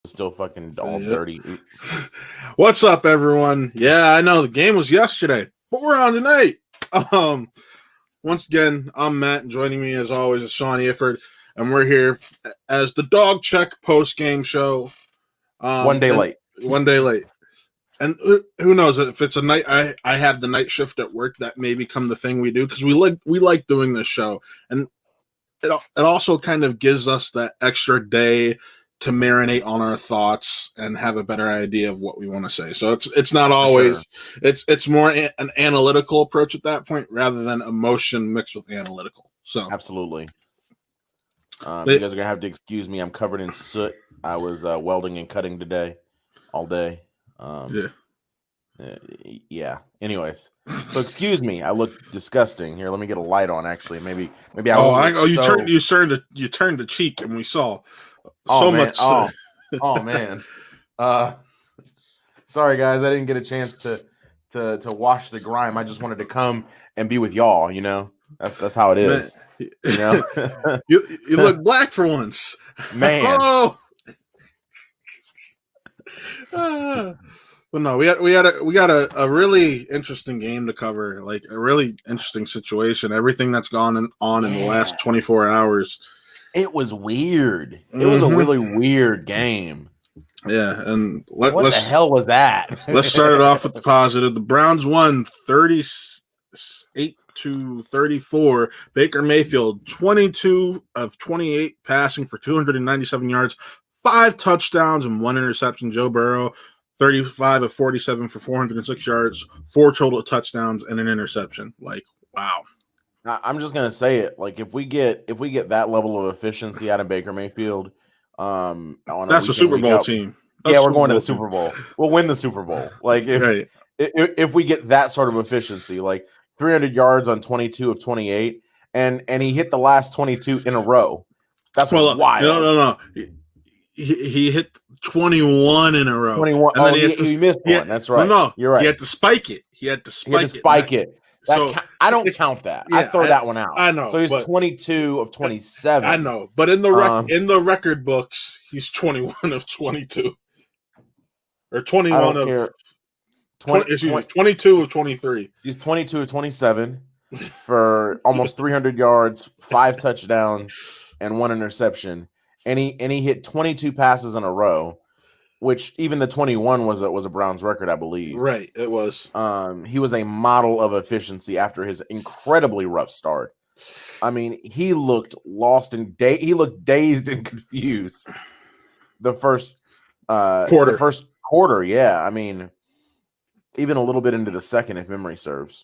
Still fucking all Yep. dirty. What's up, everyone? Yeah, I know the game was yesterday, but we're on tonight. Once again, I'm Matt, and joining me as always is Sean Iford, and we're here as the Dog Check post-game show. 1 day late. 1 day late. And who knows if it's a night? I have the night shift at work. That may become the thing we do because we like doing this show, and it also kind of gives us that extra day to marinate on our thoughts and have a better idea of what we want to say. So it's not always it's more an analytical approach at that point rather than emotion mixed with analytical. So absolutely. You guys are gonna have to excuse me. I'm covered in soot. I was welding and cutting today, all day. Yeah. Anyways, so excuse me. I look disgusting. Here, let me get a light on. Actually, maybe I. You turned the cheek, and we saw much. Oh man. Sorry guys, I didn't get a chance to wash the grime. I just wanted to come and be with y'all. You know, that's how it is. Man. You know, you look black for once, man. But no, we got a really interesting game to cover, like a really interesting situation. Everything that's gone on in the last 24 hours. It was weird. It was a really weird game. Yeah, and what the hell was that? Let's start it off with the positive. The Browns won 38-34. Baker Mayfield, 22 of 28 passing for 297 yards, 5 touchdowns and 1 interception. Joe Burrow, 35 of 47 for 406 yards, 4 total touchdowns and an interception. Like, wow. I'm just gonna say it. Like, if we get that level of efficiency out of Baker Mayfield, that's a Super Bowl team. Yeah, we're going to the Super Bowl. We'll win the Super Bowl. Like, if we get that sort of efficiency, like 300 yards on 22 of 28, and he hit the last 22 in a row. That's wild. No. He hit 21 in a row. 21. And then he missed one. That's right. No, you're right. He had to spike it. He had to spike it. I don't count that. Yeah, I throw that one out. I know. So he's 22 of 27. I know, but in the record books, he's 21 of 22, or 21 of 22 of 23. He's 22 of 27 for almost 300 yards, 5 touchdowns, and 1 interception. And he hit 22 passes in a row, which even the 21 was a Browns record, I believe. Right, it was. He was a model of efficiency after his incredibly rough start. I mean, he looked lost and he looked dazed and confused the first quarter. The first quarter, yeah. I mean, even a little bit into the second, if memory serves.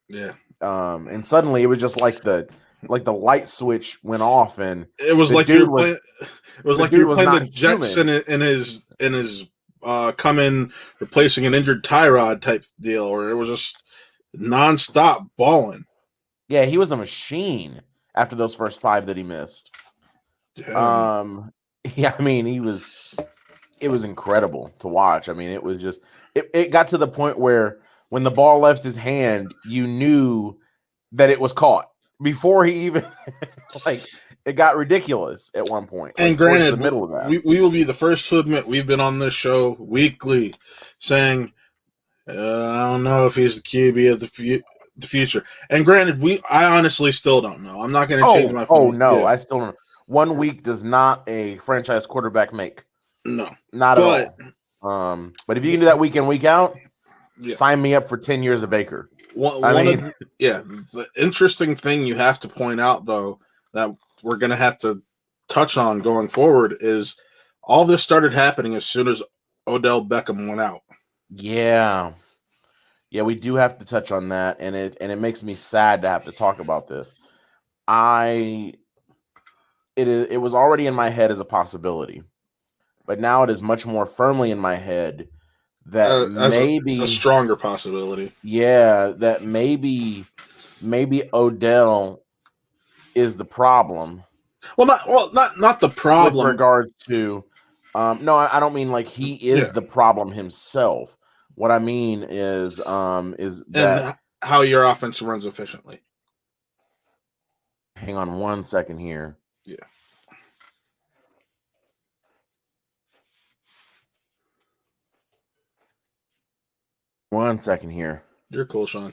Yeah. And suddenly it was just like the light switch went off, and it was like you were playing. It was like you were playing the Jets in his come in replacing an injured Tyrod type deal, or it was just nonstop balling. Yeah, he was a machine after those first 5 that he missed. Damn. Yeah, I mean, it was incredible to watch. I mean, it was just it got to the point where when the ball left his hand, you knew that it was caught before he even like. It got ridiculous at one point. And granted, the middle of that. We will be the first to admit we've been on this show weekly saying, I don't know if he's the QB of the future. And granted, I honestly still don't know. I'm not going to change my opinion. Oh, no, I still don't know. 1 week does not a franchise quarterback make. No. Not at all. But if you can do that week in, week out, sign me up for 10 years of Baker. The interesting thing you have to point out, though, that we're going to have to touch on going forward is all this started happening as soon as Odell Beckham went out. Yeah. Yeah, we do have to touch on that, and it makes me sad to have to talk about this. It was already in my head as a possibility, but now it is much more firmly in my head that maybe a stronger possibility. Yeah, that maybe Odell is the problem. Not the problem. With regards to, no, I don't mean like he is the problem himself. What I mean is that how your offense runs efficiently. Hang on 1 second here. Yeah. 1 second here. You're cool, Sean.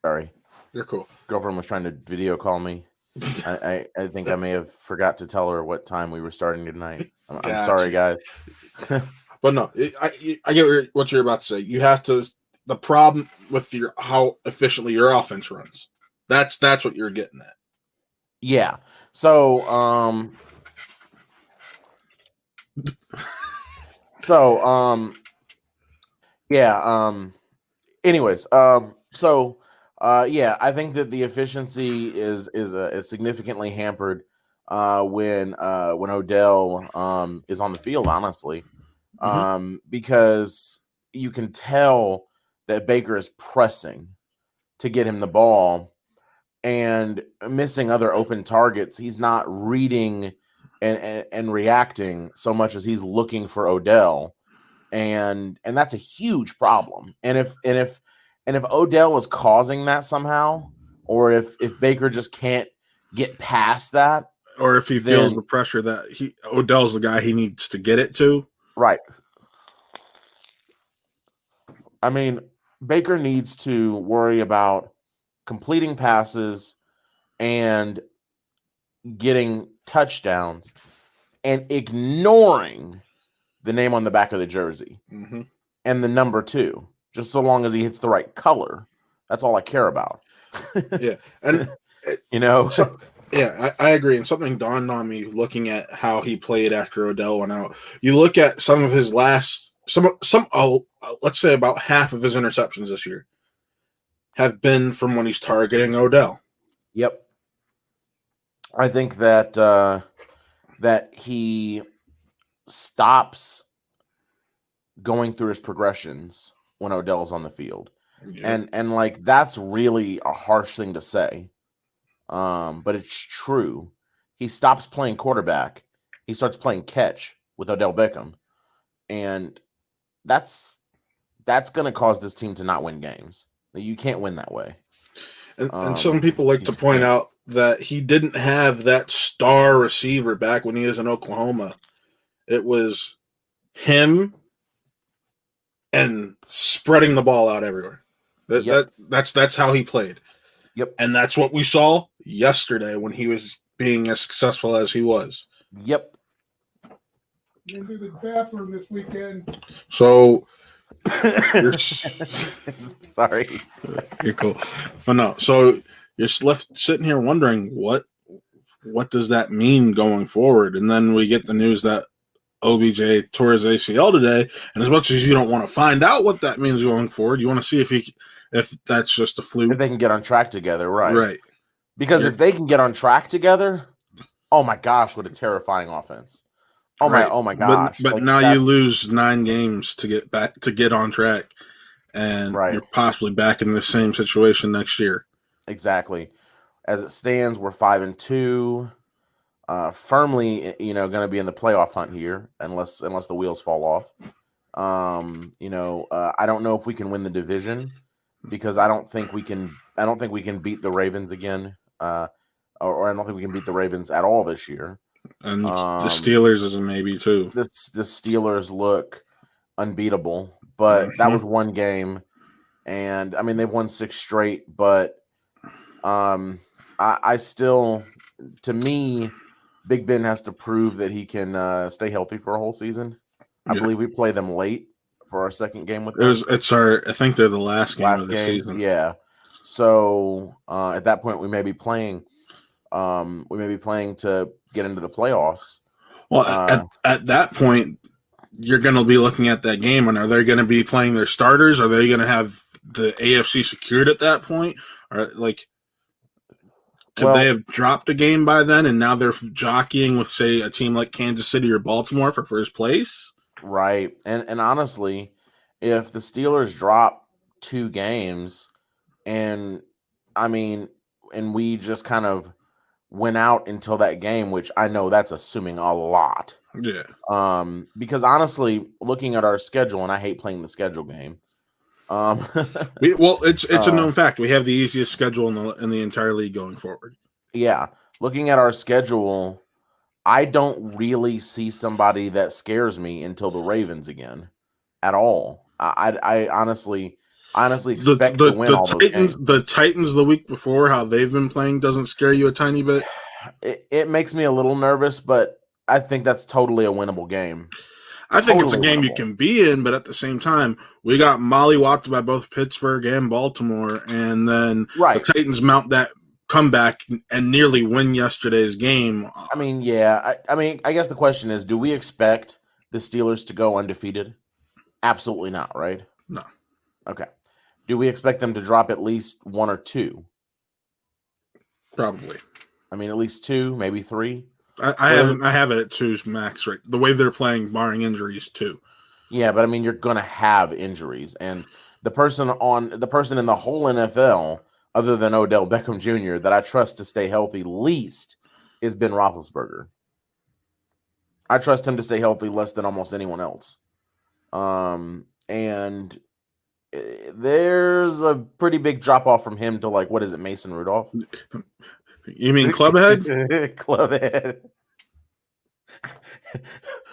Sorry. You're cool. Girlfriend was trying to video call me. I think I may have forgot to tell her what time we were starting tonight. I'm sorry, guys. But no, I get what you're about to say. You have to. The problem with how efficiently your offense runs. That's what you're getting at. Yeah. So yeah. Anyways, yeah, I think that the efficiency is significantly hampered when Odell is on the field, honestly. Because you can tell that Baker is pressing to get him the ball and missing other open targets. He's not reading and reacting so much as he's looking for Odell. And that's a huge problem. And if Odell was causing that somehow, or if Baker just can't get past that, or if he feels the pressure that Odell's the guy he needs to get it to, right? I mean, Baker needs to worry about completing passes and getting touchdowns and ignoring the name on the back of the jersey and the number 2, just so long as he hits the right color. That's all I care about. Yeah. And, I agree. And something dawned on me looking at how he played after Odell went out. You look at some of his let's say about half of his interceptions this year have been from when he's targeting Odell. Yep. I think that that he stops going through his progressions when Odell's on the field. Yeah. And like, that's really a harsh thing to say. But it's true. He stops playing quarterback. He starts playing catch with Odell Beckham. And that's going to cause this team to not win games. You can't win that way. And some people like to point out that he didn't have that star receiver back when he was in Oklahoma. It was him and spreading the ball out everywhere. That's how he played. Yep. And that's what we saw yesterday when he was being as successful as he was. Yep. You're going to the bathroom this weekend. So sorry. You're cool. But no, so you're left sitting here wondering what does that mean going forward? And then we get the news that OBJ tore his ACL today. And as much as you don't want to find out what that means going forward, you want to see if that's just a fluke. If they can get on track together, right? Right. Because if they can get on track together, oh my gosh, what a terrifying offense. Oh my gosh. But like, now you lose 9 games to get on track, and you're possibly back in the same situation next year. Exactly. As it stands, we're 5-2. Firmly, going to be in the playoff hunt here, unless the wheels fall off. I don't know if we can win the division, because I don't think we can beat the Ravens again, or I don't think we can beat the Ravens at all this year. And the Steelers is a maybe too. The Steelers look unbeatable, but that was one game, and I mean they've won 6 straight. But I still, to me, Big Ben has to prove that he can stay healthy for a whole season. I believe we play them late for our second game with them. I think they're the last game of the season. Yeah. So at that point, we may be playing to get into the playoffs. Well, at that point, you're going to be looking at that game, and are they going to be playing their starters? Are they going to have the AFC secured at that point? Or could they have dropped a game by then, and now they're jockeying with, say, a team like Kansas City or Baltimore for first place? Right. And honestly, if the Steelers drop 2 games, and we just kind of went out until that game, which I know that's assuming a lot. Yeah. Because honestly, looking at our schedule, and I hate playing the schedule game. It's a known fact. We have the easiest schedule in the entire league going forward. Yeah. Looking at our schedule, I don't really see somebody that scares me until the Ravens again at all. I honestly expect to win all those games. The Titans the week before, how they've been playing doesn't scare you a tiny bit. It makes me a little nervous, but I think that's totally a winnable game. I think it's a game you can be in, but at the same time, we got mollywopped by both Pittsburgh and Baltimore, and then the Titans mount that comeback and nearly win yesterday's game. I mean, yeah. I guess the question is, do we expect the Steelers to go undefeated? Absolutely not, right? No. Okay. Do we expect them to drop at least 1 or 2? Probably. I mean, at least 2, maybe 3. I have it at 2's max, right? The way they're playing, barring injuries, 2. Yeah, but I mean, you're gonna have injuries, and the person in the whole NFL, other than Odell Beckham Jr., that I trust to stay healthy least is Ben Roethlisberger. I trust him to stay healthy less than almost anyone else. And there's a pretty big drop off from him to what is it, Mason Rudolph? You mean Clubhead? Clubhead.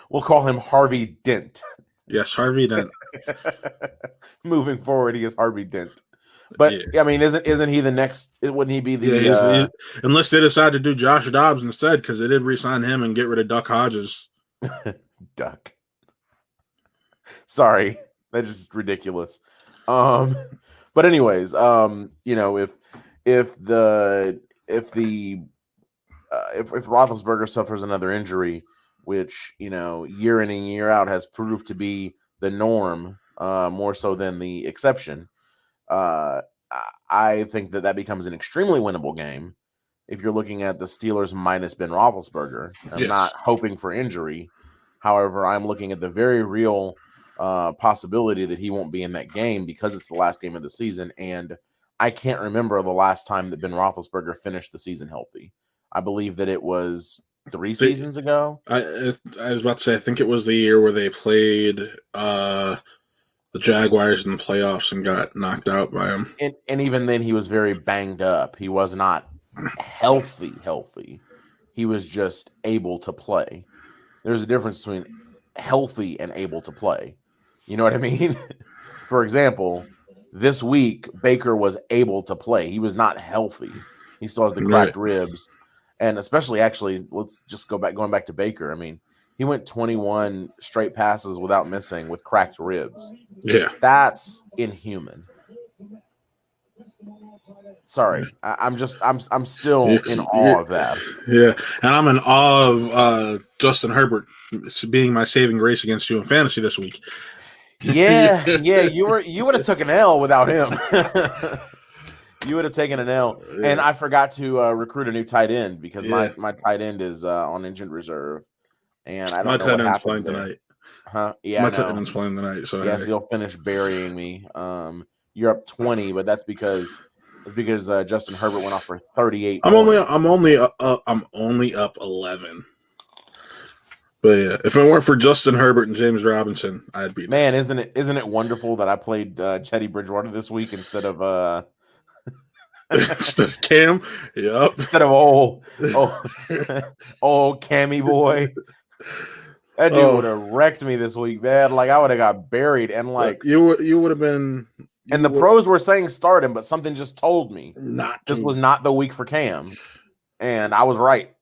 We'll call him Harvey Dent. Yes, Harvey Dent. Moving forward, he is Harvey Dent. But yeah. I mean, isn't he the next? Wouldn't he be the? Yeah, unless they decide to do Josh Dobbs instead, because they did re-sign him and get rid of Duck Hodges. Duck. Sorry, that's just ridiculous. But anyways, if Roethlisberger suffers another injury, which year in and year out has proved to be the norm, more so than the exception, I think that becomes an extremely winnable game if you're looking at the Steelers minus Ben Roethlisberger. I'm not hoping for injury. However, I'm looking at the very real possibility that he won't be in that game because it's the last game of the season, and I can't remember the last time that Ben Roethlisberger finished the season healthy. I believe that it was 3 seasons ago. I was about to say, I think it was the year where they played the Jaguars in the playoffs and got knocked out by him. And even then, he was very banged up. He was not healthy. He was just able to play. There's a difference between healthy and able to play. You know what I mean? For example, this week, Baker was able to play. He was not healthy. He still has the cracked ribs. And especially, actually, let's just going back to Baker. I mean, he went 21 straight passes without missing with cracked ribs. Yeah. That's inhuman. Sorry. I'm still in awe of that. Yeah. And I'm in awe of Justin Herbert being my saving grace against you in fantasy this week. Yeah. You would have took an L without him. You would have taken an L. Yeah. And I forgot to recruit a new tight end because my tight end is on injured reserve. And I don't know what happened playing tonight. Huh? Yeah. My tight end's playing tonight. So yes, he'll finish burying me. You're up 20, but that's because Justin Herbert went off for 38. I'm only up 11. But yeah, if it weren't for Justin Herbert and James Robinson, I'd be. Man, isn't it Wonderful that I played Teddy Bridgewater this week instead of instead of Cam? Yep. Instead of old Cammy boy. That dude would have wrecked me this week, man. I would have got buried, and you would have been. And the pros were saying start him, but something just told me this was not the week for Cam, and I was right.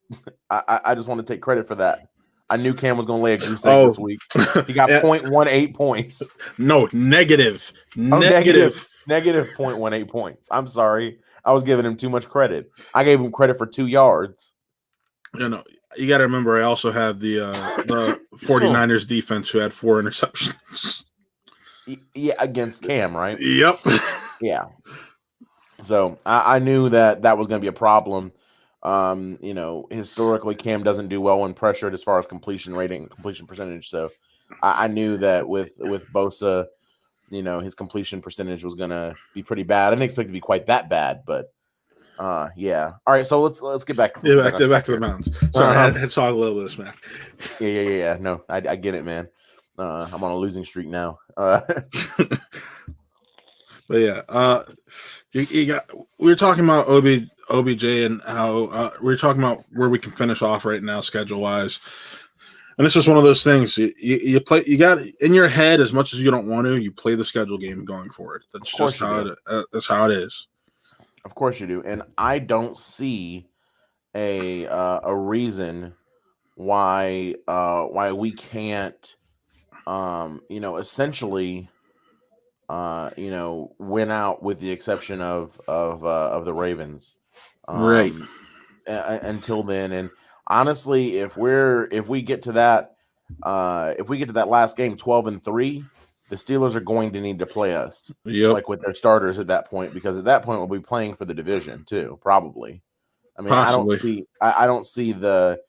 I just want to take credit for that. I knew Cam was going to lay a goose egg this week. He got 0.18 points. No, negative. Negative 0.18 points. I'm sorry. I was giving him too much credit. I gave him credit for 2 yards. You got to remember I also had the 49ers defense who had 4 interceptions. Yeah, against Cam, right? Yep. Yeah. So I knew that was going to be a problem. Historically, Cam doesn't do well when pressured as far as completion percentage. So I knew that with Bosa, his completion percentage was going to be pretty bad. I didn't expect it to be quite that bad, but yeah. All right, so let's get back. Back to the mounds. Sorry, I had to talk a little bit of smack. Yeah. No, I get it, man. I'm on a losing streak now. But yeah, you got. We were talking about OBJ and how we were talking about where we can finish off right now, schedule wise. And it's just one of those things. You play. You got in your head as much as you don't want to. You play the schedule game going forward. That's just how it. That's how it is. Of course you do, and I don't see a reason why we can't essentially win out, with the exception of the Ravens, Right. Until then. And honestly, if we get to that last game 12-3, the Steelers are going to need to play us, like with their starters at that point, because at that point we'll be playing for the division too, probably. I mean, Possibly. I don't see the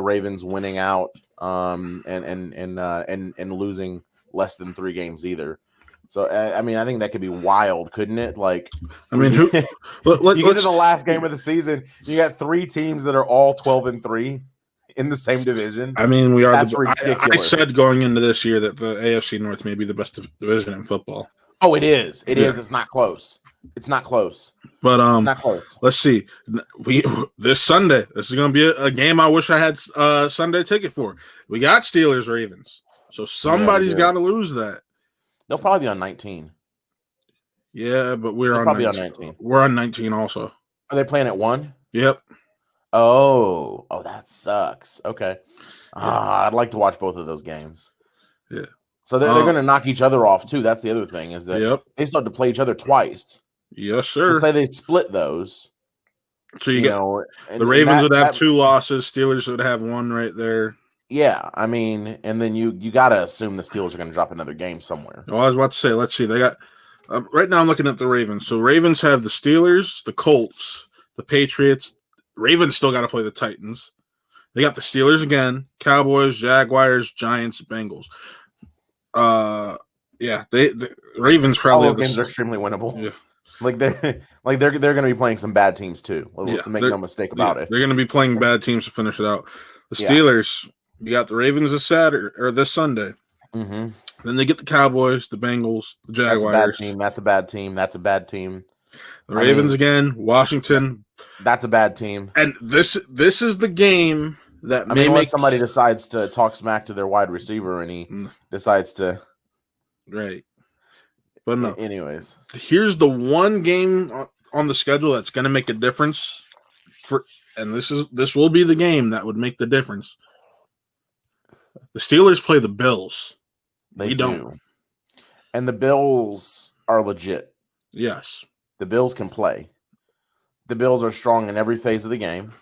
Ravens winning out and losing less than 3 games either. So I mean, I think that could be wild, couldn't it? Like, I mean, you get to the last game of the season, you got 3 teams that are all 12-3 in the same division. I mean, we are. That's ridiculous. I said going into this year that the AFC North may be the best division in football. Oh, it is. It is. It's not close. It's not close. But it's not close. Let's see. This Sunday, this is going to be a game I wish I had Sunday ticket for. We got Steelers Ravens, so somebody's got to lose that. They'll probably be on 19. Yeah, but we're on probably 19. on 19. We're on 19 also. Are they playing at 1? Yep. Oh, that sucks. Okay. I'd like to watch both of those games. Yeah. So they're going to knock each other off too. That's the other thing, is that they start to play each other twice. Yes, sir. Let's say they split those. So you know, the Ravens would have 2 losses. Steelers would have 1 right there. Yeah, I mean, and then you got to assume the Steelers are going to drop another game somewhere. Oh, I was about to say, let's see. They got right now. I'm looking at the Ravens. So Ravens have the Steelers, the Colts, the Patriots. Ravens still got to play the Titans. They got the Steelers again, Cowboys, Jaguars, Giants, Bengals. Yeah, the Ravens probably all those games are extremely winnable. Yeah. They're going to be playing some bad teams too. Let's make no mistake about it. They're going to be playing bad teams to finish it out. The Steelers, you got the Ravens this Saturday or this Sunday. Mm-hmm. Then they get the Cowboys, the Bengals, the Jaguars. That's a bad team. The Ravens again, Washington. That's a bad team. And this is the game that make somebody decides to talk smack to their wide receiver and he decides to. Right. But no. Anyways, here's the one game on the schedule that's going to make a difference and this will be the game that would make the difference. The Steelers play the Bills. They don't. And the Bills are legit. Yes. The Bills can play. The Bills are strong in every phase of the game.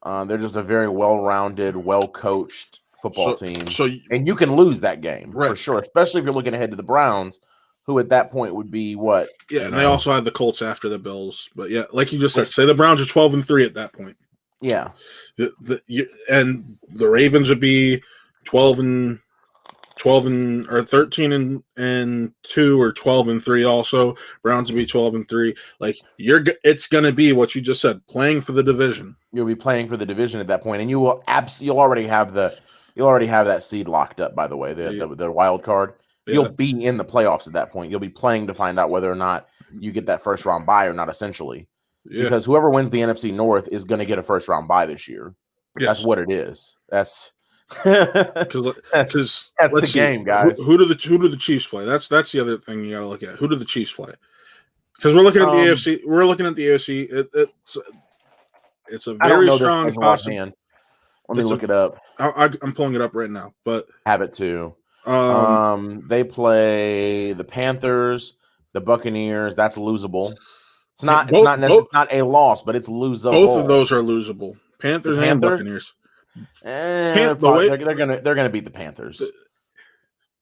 They're just a very well-rounded, well-coached football team. And you can lose that game for sure, especially if you're looking ahead to the Browns, who at that point would be what? Yeah, and they also had the Colts after the Bills. But yeah, like you just said, say the Browns are 12-3 at that point. Yeah. And the Ravens would be 12 or 13 and 2 or 12-3 also. Browns would be 12-3. Like it's going to be what you just said, playing for the division. You'll be playing for the division at that point, and you'll already have that seed locked up, by the way, the wild card. Yeah. You'll be in the playoffs at that point. You'll be playing to find out whether or not you get that first round bye or not, essentially. Yeah. Because whoever wins the NFC North is going to get a first round bye this year. Yes. That's what it is. That's the game, guys. Who do the Chiefs play? That's the other thing you got to look at. Who do the Chiefs play? Because we're looking at the AFC. We're looking at the AFC. It's a very strong possibility. Let me look it up. I'm pulling it up right now, but have it too. They play the Panthers, the Buccaneers. That's losable. It's not a loss, but it's losable. Both of those are losable. Panthers and Buccaneers. They're gonna beat the Panthers.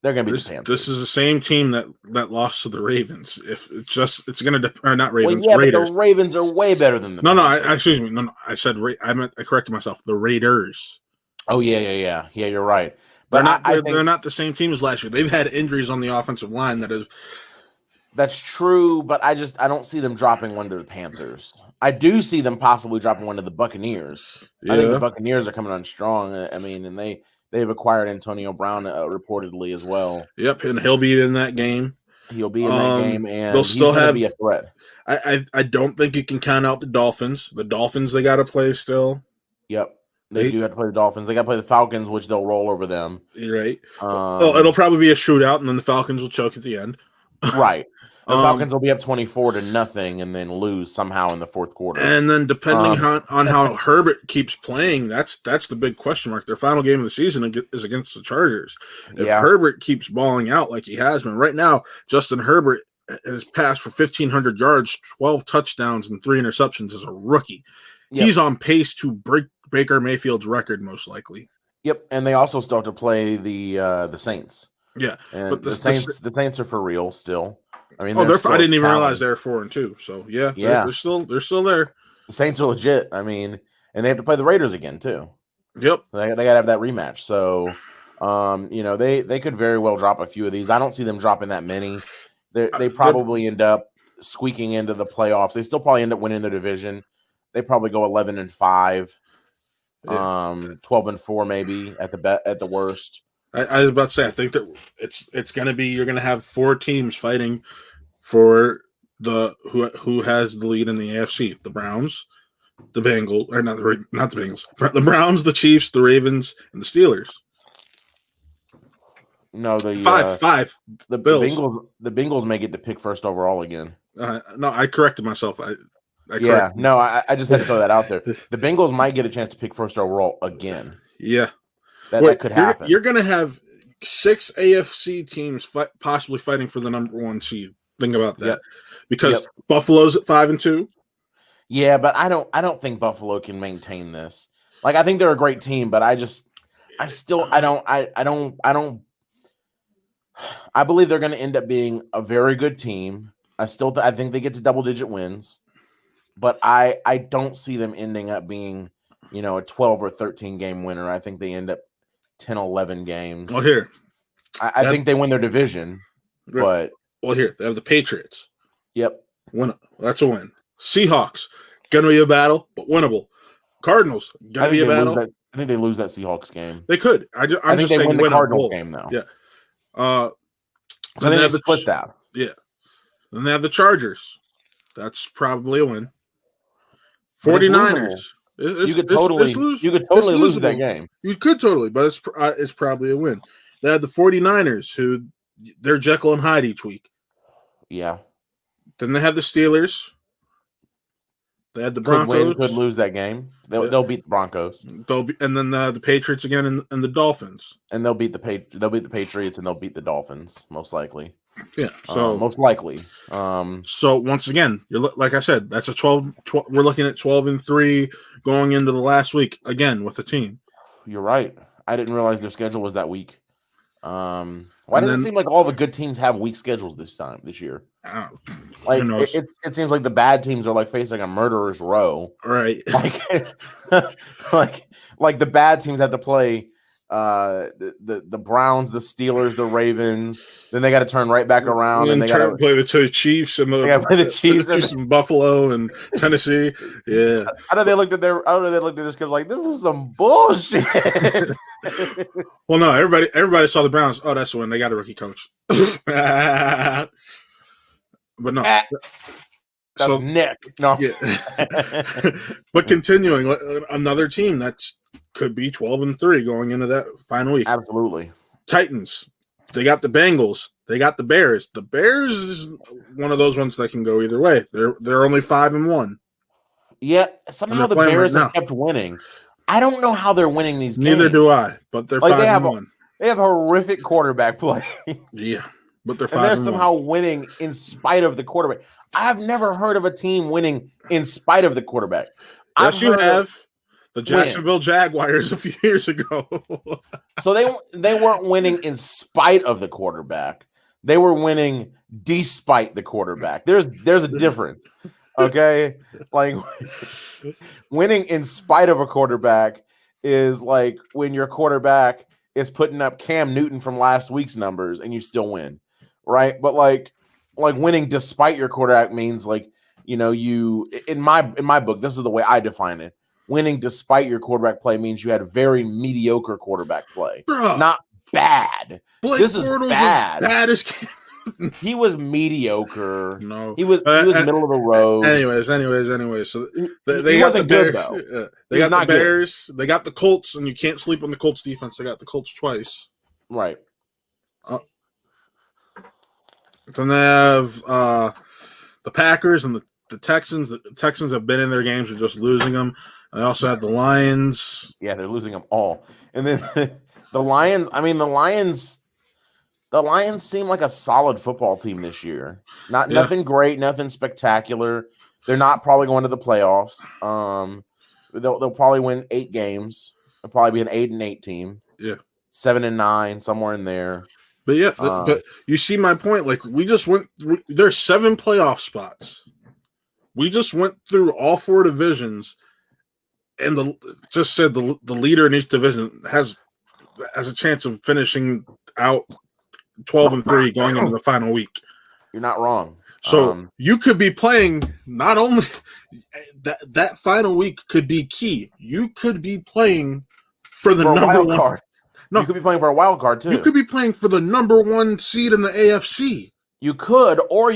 They're gonna beat the Panthers. This is the same team that lost to the Ravens. If it's gonna or not Ravens, Raiders. But the Ravens are way better than the Panthers. Excuse me. No, I said I corrected myself. The Raiders. Oh yeah. You're right. But they're not the same team as last year. They've had injuries on the offensive line That's true, but I don't see them dropping one to the Panthers. I do see them possibly dropping one to the Buccaneers. Yeah. I think the Buccaneers are coming on strong. I mean, and they've acquired Antonio Brown reportedly as well. Yep, and he'll be in that game. He'll be in that game, and they'll he's still going to have. be a threat. I don't think you can count out the Dolphins. The Dolphins they got to play still. Yep, they do have to play the Dolphins. They got to play the Falcons, which they'll roll over them. You're right. It'll probably be a shootout, and then the Falcons will choke at the end. Right. The Falcons will be up 24-0 and then lose somehow in the fourth quarter. And then depending on how Herbert keeps playing, that's the big question mark. Their final game of the season is against the Chargers. If Herbert keeps balling out like he has been right now, Justin Herbert has passed for 1,500 yards, 12 touchdowns, and 3 interceptions as a rookie. Yep. He's on pace to break Baker Mayfield's record, most likely. Yep, and they also still have to play the Saints. Yeah, and but the Saints are for real still. I mean, I didn't even realize they were 4-2. So yeah, they're still there. The Saints are legit. I mean, and they have to play the Raiders again too. Yep, they got to have that rematch. So, they could very well drop a few of these. I don't see them dropping that many. They probably end up squeaking into the playoffs. They still probably end up winning the division. They probably go 11-5, 12-4 maybe at the worst. I was about to say, I think that it's going to be, you're going to have 4 teams fighting for who has the lead in the AFC: the Browns, the Bengals, or not the Bengals, the Browns, the Chiefs, the Ravens, and the Steelers. No, the five. The Bills. The Bengals may get to pick first overall again. No, I corrected myself. I just had to throw that out there. The Bengals might get a chance to pick first overall again. Yeah. That could happen. You're going to have 6 AFC teams possibly fighting for the number 1 seed. Think about that, because Buffalo's at 5-2. Yeah, but I don't think Buffalo can maintain this. Like, I think they're a great team, but I believe they're going to end up being a very good team. I think they get to double-digit wins, but I don't see them ending up being, a 12 or 13 game winner. I think they end up 10, 11 games. Well, here. I think they win their division, but... Well, here, they have the Patriots. Yep. That's a win. Seahawks, going to be a battle, but winnable. Cardinals, going to be a battle. I think they lose that Seahawks game. They could. I think they win the Cardinals game, though. Yeah. So then they split that. Yeah. Then they have the Chargers. That's probably a win. 49ers. You could totally lose that game. You could totally, but it's probably a win. They have the 49ers, who they're Jekyll and Hyde each week. Yeah. Then they have the Steelers. They had the Broncos. Could lose that game. They'll beat the Broncos. And then the Patriots again, and the Dolphins. And they'll beat the Patriots, and they'll beat the Dolphins most likely. Yeah. So most likely. So once again, like I said, that's a 12. We're looking at 12-3 going into the last week again with the team. You're right. I didn't realize their schedule was that weak. Why does it seem like all the good teams have weak schedules this year? Like it seems like the bad teams are like facing a murderer's row, right? Like the bad teams have to play the Browns, the Steelers, the Ravens. Then they got to turn right back around and they got to play the Chiefs and the Chiefs and Buffalo and Tennessee. Yeah, I know they looked at this schedule like, this is some bullshit. Well, no, everybody saw the Browns. Oh, that's when they got a rookie coach. But no, that's Nick. No, yeah. But continuing, another team that's could be 12-3 going into that final week. Absolutely. Titans. They got the Bengals. They got the Bears. The Bears is one of those ones that can go either way. They're only 5-1. Yeah, somehow the Bears have kept winning. I don't know how they're winning these games. Neither do I, but they're 5-1. They have horrific quarterback play. Yeah, but they're 5-1. And they're somehow winning in spite of the quarterback. I've never heard of a team winning in spite of the quarterback. Yes, you have. The Jacksonville Jaguars a few years ago. So they weren't winning in spite of the quarterback. They were winning despite the quarterback. There's a difference. Okay? Like, winning in spite of a quarterback is like when your quarterback is putting up Cam Newton from last week's numbers and you still win. Right? But like winning despite your quarterback means like, you in my book, this is the way I define it. Winning despite your quarterback play means you had very mediocre quarterback play. Bruh. Not bad. Blake this is Bortles bad. Bad as He was mediocre. No, He was middle of the road. Anyways. So they he got the wasn't Bears. good though. They got the Bears. They got the Colts, and you can't sleep on the Colts defense. They got the Colts twice. Right. Then they have the Packers and the Texans. The Texans have been in their games, they're just losing them. They also have the Lions. Yeah, they're losing them all. And then the Lions. I mean, the Lions seem like a solid football team this year. Nothing great, nothing spectacular. They're not probably going to the playoffs. They'll probably win 8 games. They'll probably be an 8-8 team. Yeah, 7-9, somewhere in there. But yeah, but you see my point. Like there's 7 playoff spots. We just went through all 4 divisions, and the leader in each division has a chance of finishing out 12-3 going into the final week. You're not wrong. So you could be playing not only that final week could be key. You could be playing for the number 1 card. No, you could be playing for a wild card too. You could be playing for the number 1 seed in the AFC. You could, or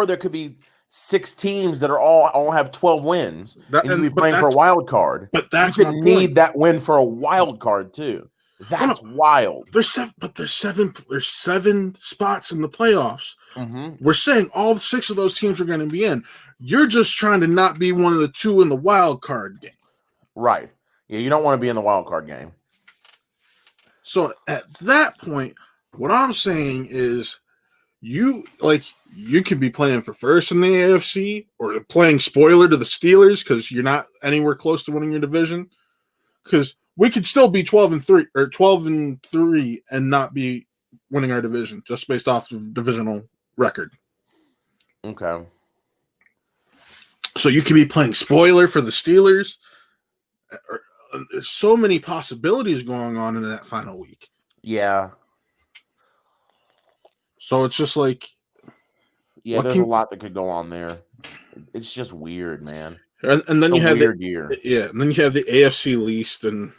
there could be 6 teams that are all have 12 wins. And you could be playing for a wild card. But that's you could need that win for a wild card too. That's wild. There's 7 spots in the playoffs. Mm-hmm. We're saying all 6 of those teams are going to be in. You're just trying to not be one of the 2 in the wild card game. Right. Yeah, you don't want to be in the wild card game. So at that point, what I'm saying is you could be playing for first in the AFC or playing spoiler to the Steelers because you're not anywhere close to winning your division. Because we could still be 12-3 or 12-3 and not be winning our division just based off of divisional record. Okay. So you could be playing spoiler for the Steelers. There's so many possibilities going on in that final week. Yeah. So it's just like, yeah, there's a lot that could go on there. It's just weird, man. And then you have weird year. Yeah, and then you have the AFC least, and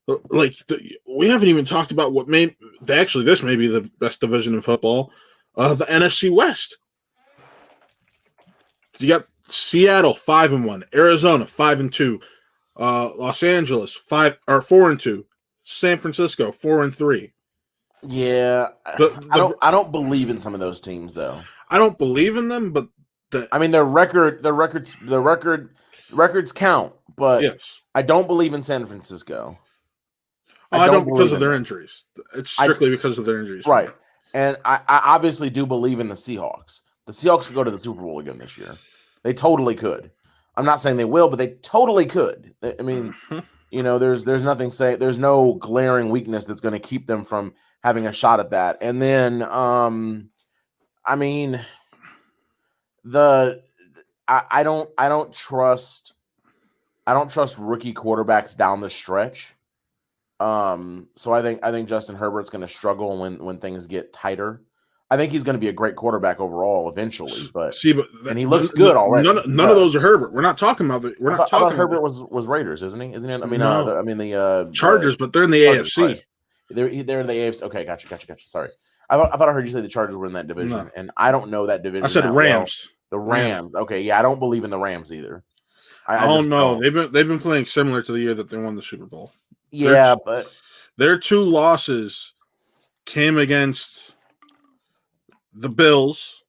we haven't even talked about what this may be the best division in football, the NFC West. You got Seattle 5-1, Arizona 5-2, Los Angeles 4-2, San Francisco 4-3. Yeah, I don't believe in some of those teams though. I don't believe in them, but their records count, but yes. I don't believe in San Francisco. I don't because of their injuries. It's strictly because of their injuries. Right. And I obviously do believe in the Seahawks. The Seahawks could go to the Super Bowl again this year. They totally could. I'm not saying they will, but they totally could. I mean, there's nothing there's no glaring weakness that's going to keep them from having a shot at that. And then, I don't trust rookie quarterbacks down the stretch. So I think Justin Herbert's going to struggle when things get tighter. I think he's going to be a great quarterback overall eventually, and he looks good already. None of those are Herbert. We're not talking about I thought Herbert was Raiders, isn't he? Isn't he? The Chargers, but they're in the AFC. Right. They're in the AFC. Okay, gotcha. Sorry, I thought I heard you say the Chargers were in that division, and I don't know that division. I said Rams. Well. The Rams. Okay, yeah, I don't believe in the Rams either. I don't know. They've been playing similar to the year that they won the Super Bowl. Yeah, but their 2 losses came against the Bills,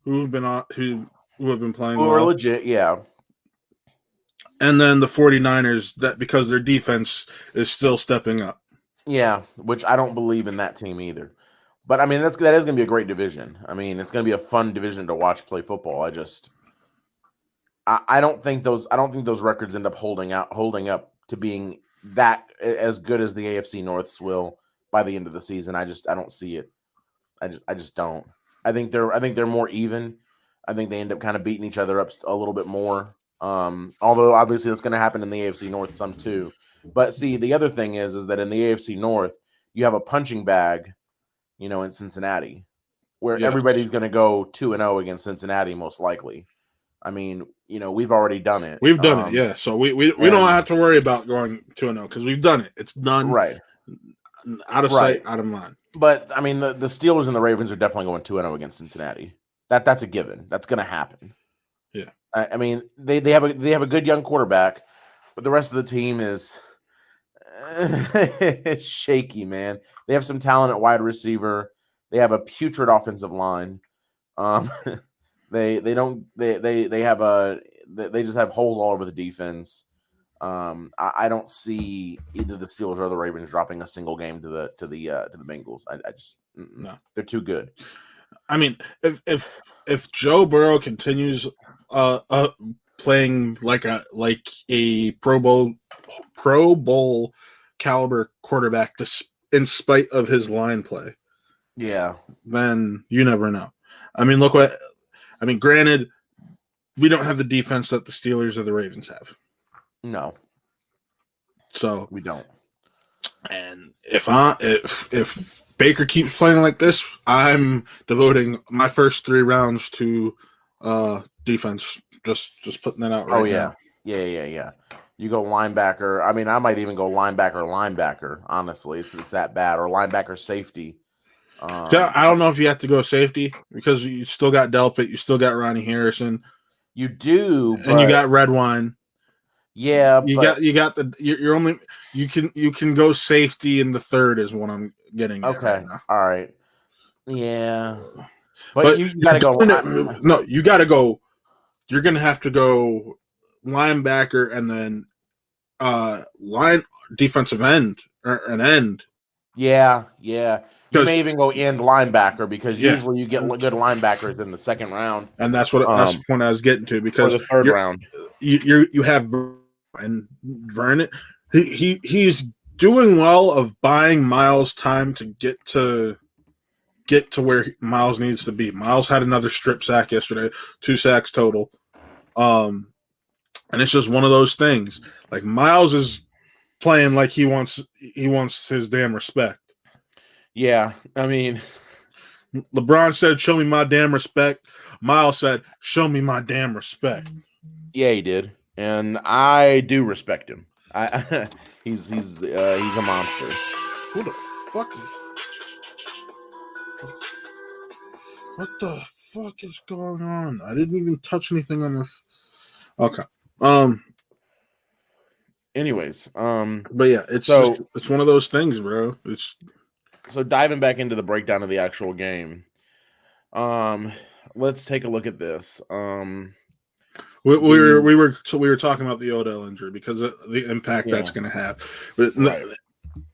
who have been playing well. Who are legit, yeah. And then the 49ers, that because their defense is still stepping up. Yeah, which I don't believe in that team either. But that is going to be a great division. It's going to be a fun division to watch play football. I don't think those records end up holding up to being that as good as the AFC Norths will by the end of the season. I don't see it. I just don't. I think they're more even. I think they end up kind of beating each other up a little bit more. Although obviously that's going to happen in the AFC North some too. But see, the other thing is that in the AFC North, you have a punching bag, in Cincinnati, where everybody's going to go 2-0 against Cincinnati most likely. We've already done it. We've done it, yeah. So we don't have to worry about going 2-0 because we've done it. It's done. Right. out of sight, out of mind. But I mean, the Steelers and the Ravens are definitely going 2-0 against Cincinnati. That's a given. That's going to happen. Yeah. I mean, they have a good young quarterback, but the rest of the team is shaky, man. They have some talent at wide receiver. They have a putrid offensive line. They just have holes all over the defense. I don't see either the Steelers or the Ravens dropping a single game to the Bengals. I just no, they're too good. I mean, if Joe Burrow continues playing like a Pro Bowl caliber quarterback, in spite of his line play, then you never know. I mean, granted, we don't have the defense that the Steelers or the Ravens have. No. So we don't. And if Baker keeps playing like this, I'm devoting my first 3 rounds to defense. Just putting that out right now. Yeah. You go linebacker. I mean, I might even go linebacker. Honestly, it's that bad. Or linebacker safety. I don't know if you have to go safety because you still got Delpit, you still got Ronnie Harrison. You do, and you got Redwine. Yeah, you can go safety in the third is what I'm getting at right now. All right. Yeah. But you gotta go. No, you gotta go. You're gonna have to go linebacker and then defensive end or an end. Yeah. You may even go end linebacker because usually you get good linebackers in the second round. And that's that's the point I was getting to because the third round. You have and Vernon, he's doing well of buying Miles time to get to where Miles needs to be. Miles had another strip sack yesterday, 2 sacks total. And it's just one of those things. Like Miles is playing like he wants his damn respect. Yeah, I mean, LeBron said, "Show me my damn respect." Miles said, "Show me my damn respect." Yeah, he did. And I do respect him. He's a monster. Who the fuck is? What the fuck is going on? I didn't even touch anything on the. Okay. Anyways, but yeah, it's one of those things, bro. It's so diving back into the breakdown of the actual game. Let's take a look at this. We were talking about the Odell injury because of the impact that's going to have,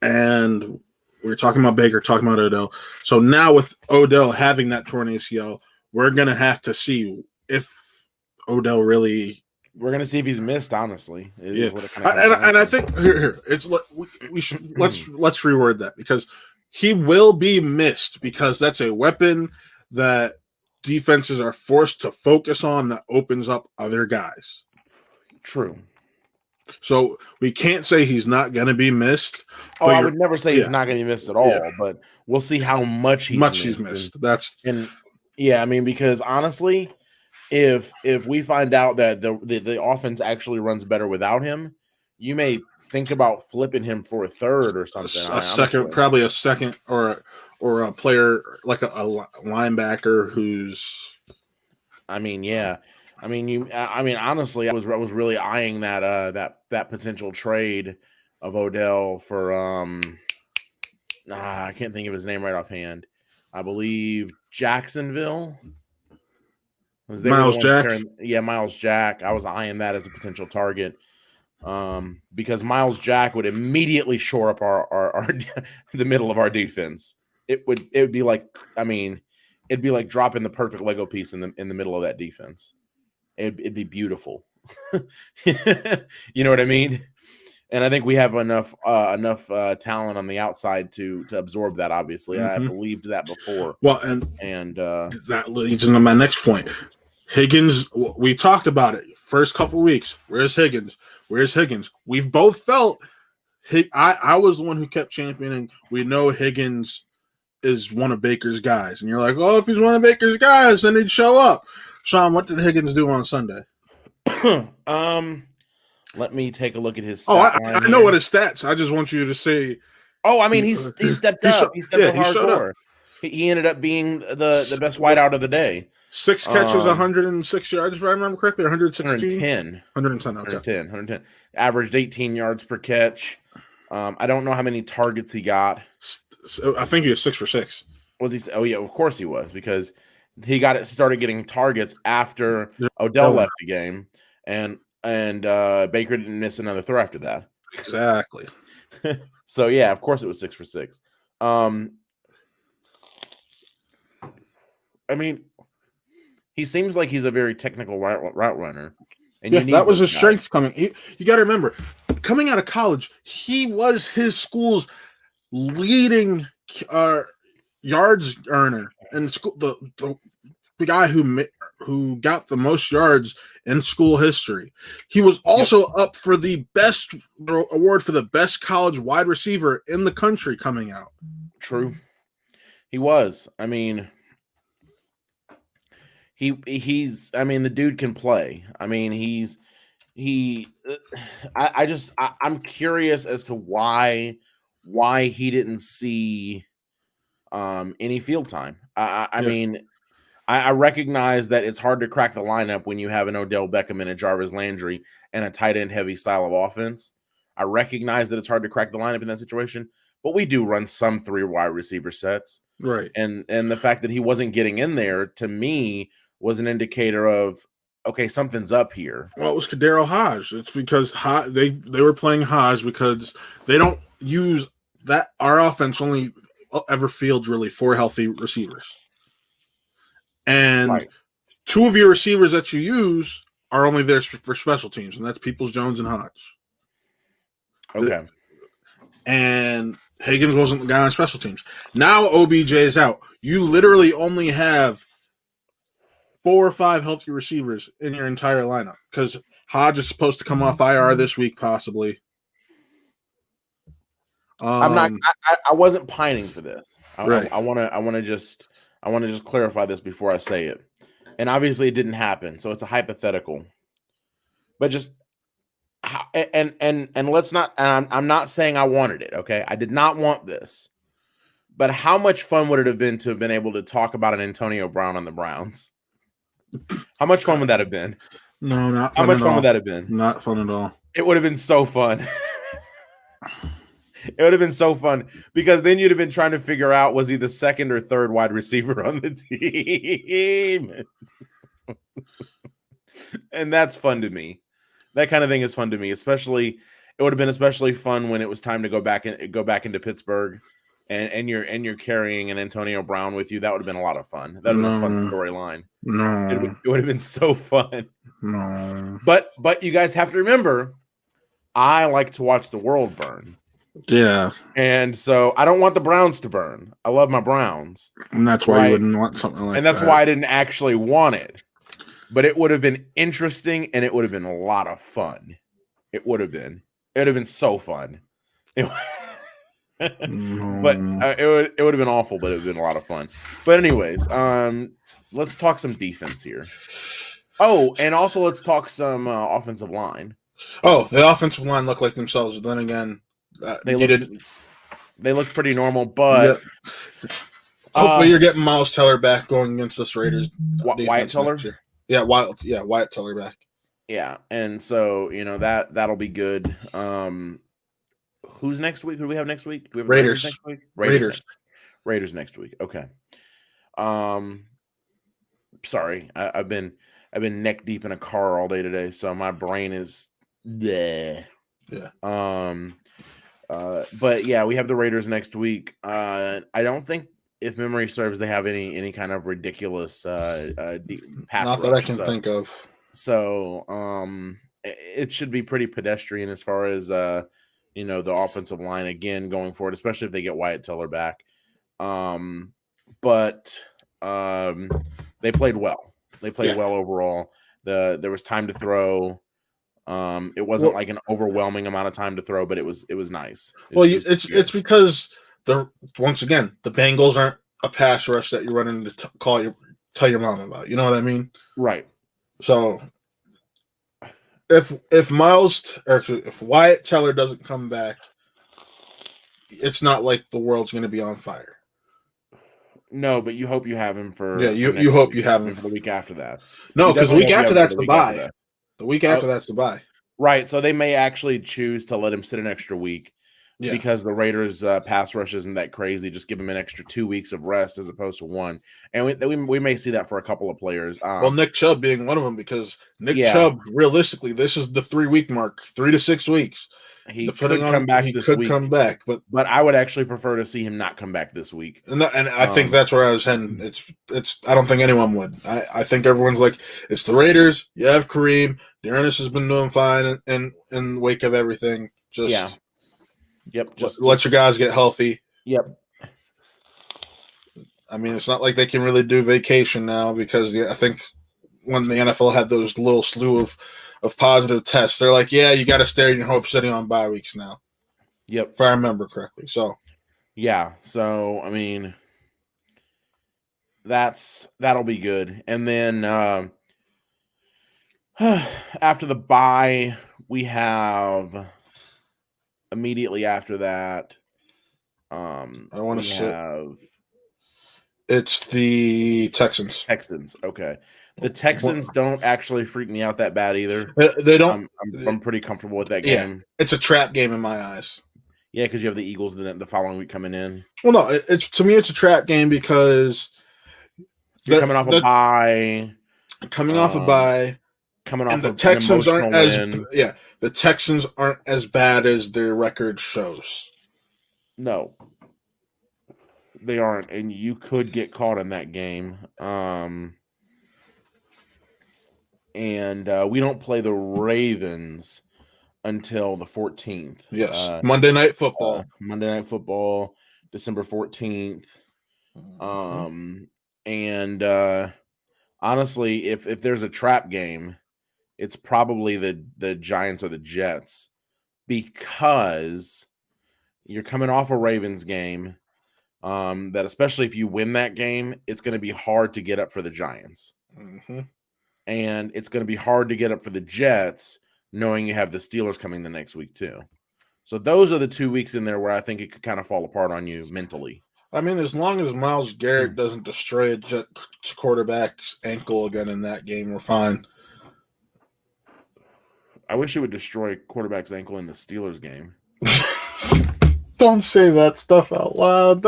and we were talking about Baker, talking about Odell. So now with Odell having that torn ACL, we're going to have to see if Odell really. We're going to see if he's missed. Honestly, and I think here it's we should let's reword that because he will be missed because that's a weapon that defenses are forced to focus on that opens up other guys. True. So we can't say he's not going to be missed. I would never say he's not going to be missed at all, but we'll see how much he's missed. I mean, because honestly, if we find out that the offense actually runs better without him, you may think about flipping him for a third or something. Probably a second or a player like a linebacker who's. Honestly, I was really eyeing that potential trade of Odell for I can't think of his name right offhand. I believe Jacksonville. Miles Jack. Miles Jack. I was eyeing that as a potential target. Because Miles Jack would immediately shore up our the middle of our defense. It would be like, it'd be like dropping the perfect Lego piece in the middle of that defense. It'd be beautiful. You know what I mean? And I think we have enough talent on the outside to absorb that. Obviously, I believed that before. Well, and that leads into my next point. Higgins, we talked about it first couple weeks. Where's Higgins? We've both felt. I was the one who kept championing. We know Higgins is one of Baker's guys, and you're like, oh, if he's one of Baker's guys, then he'd show up. Sean, what did Higgins do on Sunday? Let me take a look at his. I know what his stats. I just want you to say Oh, I mean, he stepped up. He stepped up he showed up. hardcore. He ended up being the best wideout of the day. 6 catches, 106 yards, if I remember correctly, 116? 110. 110, okay. 110. Averaged 18 yards per catch. I don't know how many targets he got. I think he was 6 for 6. Was he? Oh, yeah, of course he was, because he started getting targets after Odell left the game, and Baker didn't miss another throw after that. Exactly. So, yeah, of course it was 6 for 6. I mean, he seems like he's a very technical route runner. And that was his strength coming. You got to remember, coming out of college, he was his school's leading yards earner, and the guy who got the most yards in school history. He was also up for the best award for the best college wide receiver in the country coming out. True, he was. I mean, he's. I mean, the dude can play. I mean, I'm curious as to why he didn't see any field time. I mean, I recognize that it's hard to crack the lineup when you have an Odell Beckham and a Jarvis Landry and a tight end heavy style of offense. I recognize that it's hard to crack the lineup in that situation, but we do run some 3 wide receiver sets. Right. And the fact that he wasn't getting in there, to me, was an indicator of, okay, something's up here. Well, it was Kadero Hodge. It's because they were playing Hodge because they don't use that. Our offense only ever fields really 4 healthy receivers. And 2 of your receivers that you use are only there for special teams, and that's Peoples-Jones and Hodge. Okay. And Higgins wasn't the guy on special teams. Now OBJ is out. You literally only have 4 or 5 healthy receivers in your entire lineup because Hodge is supposed to come off IR this week, possibly. I wasn't pining for this. Right. I want to just clarify this before I say it. And obviously it didn't happen, so it's a hypothetical. But just and let's not. And I'm not saying I wanted it. Okay, I did not want this. But how much fun would it have been to have been able to talk about an Antonio Brown on the Browns? How much fun would that have been? No, not fun. How much fun all. would that have been? Not fun at all. It would have been so fun. It would have been so fun because then you'd have been trying to figure out, was he the second or third wide receiver on the team? And that's fun to me. That kind of thing is fun to me. Especially, it would have been especially fun when it was time to go back into Pittsburgh, and you're carrying an Antonio Brown with you. That would have been a lot of fun. That would have been a fun storyline. No, it would have been so fun. No, but you guys have to remember, I like to watch the world burn. Yeah. And so I don't want the Browns to burn. I love my Browns. And that's why you wouldn't want something like that. And that's why I didn't actually want it. But it would have been interesting, and it would have been a lot of fun. It would have been. It would have been so fun. But it would have been awful, but it would have been a lot of fun. But anyways, let's talk some defense here. Oh, and also let's talk some offensive line. Oh, the offensive line looked like themselves. Then again, they looked pretty normal, but hopefully you're getting Miles Teller back going against this Raiders. Wyatt Teller? Yeah, Wyatt Teller back. Yeah, and so that'll be good. Who's next week? Who do we have next week? Do we have Raiders next week? Raiders next week. Okay. Sorry, I've been neck deep in a car all day today, so my brain is bleh. Yeah. But yeah, we have the Raiders next week. I don't think, if memory serves, they have any kind of ridiculous pass not that I can think of. So it should be pretty pedestrian as far as the offensive line again going forward, especially if they get Wyatt Teller back. But they played well. They played well overall. There was time to throw. It wasn't like an overwhelming amount of time to throw, but it was nice. It's because once again, the Bengals aren't a pass rush that you're running to tell your mom about. You know what I mean? Right. So if Wyatt Teller doesn't come back, it's not like the world's going to be on fire. No, but you hope you have him for you hope week. you have him for the week after that. No, because the week after that's the the bye. The week after that's the bye. Right, so they may actually choose to let him sit an extra week because the Raiders' pass rush isn't that crazy. Just give him an extra 2 weeks of rest as opposed to 1, and we may see that for a couple of players. Well, Nick Chubb being one of them, because Nick Chubb, realistically, this is the 3-week mark, 3 to 6 weeks. He could come back this week. Come back, but I would actually prefer to see him not come back this week. And I think that's where I was heading. It's. I don't think anyone would. I think everyone's like, it's the Raiders. You have Kareem. Dearness has been doing fine in the wake of everything. Just let your guys get healthy. Yep. I mean, it's not like they can really do vacation now because I think when the NFL had those little slew of positive tests, they're like, yeah, you got to stay in your hope sitting on bye weeks now. Yep. If I remember correctly. So, yeah. So, I mean, that'll be good. And then after the bye, we have immediately after that, I want to say it's the Texans. Okay. The Texans don't actually freak me out that bad either. They don't. I'm pretty comfortable with that game. It's a trap game in my eyes. Yeah, because you have the Eagles the following week coming in. Well, no, to me it's a trap game because you're coming off a bye. Coming off a bye. Coming off the Texans aren't the Texans aren't as bad as their record shows. No. They aren't, and you could get caught in that game. And we don't play the Ravens until the 14th. Yes, Monday Night Football. December 14th. And honestly, if there's a trap game, it's probably the Giants or the Jets, because you're coming off a Ravens game. That especially if you win that game, it's going to be hard to get up for the Giants. Mm-hmm. And it's going to be hard to get up for the Jets, knowing you have the Steelers coming the next week too. So those are the 2 weeks in there where I think it could kind of fall apart on you mentally. I mean, as long as Myles Garrett doesn't destroy a Jets quarterback's ankle again in that game, we're fine. I wish it would destroy quarterback's ankle in the Steelers game. Don't say that stuff out loud.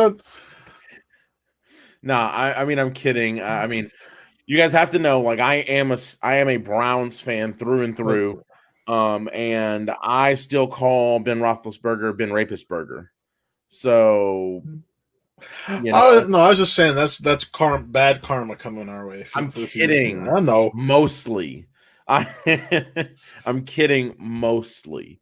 I mean, I'm kidding. I mean, you guys have to know, like, I am a Browns fan through and through, and I still call Ben Roethlisberger Ben Rapisberger. So, I was just saying that's bad karma coming our way. I'm kidding. I know, mostly. I'm kidding mostly.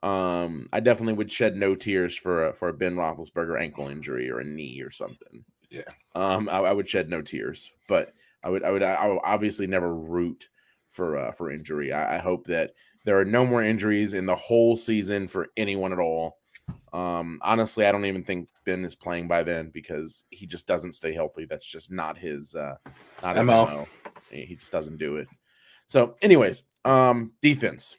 I definitely would shed no tears for a Ben Roethlisberger ankle injury or a knee or something. Yeah. I would shed no tears, but I would obviously never root for injury. I hope that there are no more injuries in the whole season for anyone at all. Honestly, I don't even think Ben is playing by then because he just doesn't stay healthy. That's just not his MO. He just doesn't do it. So, anyways, defense.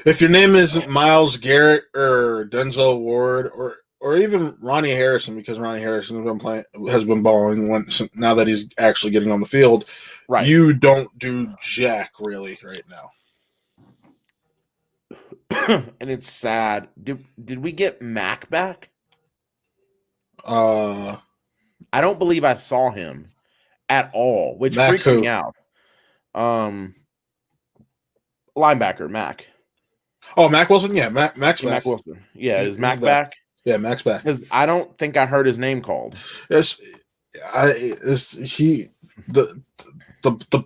If your name isn't Myles Garrett or Denzel Ward or even Ronnie Harrison, because Ronnie Harrison has been balling now that he's actually getting on the field, right? You don't do jack really right now. And it's sad. Did we get Mac back? I don't believe I saw him at all, which freaks me out. Linebacker Mac. Oh, Mac Wilson? Yeah, Mac's back. Mac Wilson. Yeah, is Mac back? Yeah, Mac's back. Because I don't think I heard his name called. Yes, the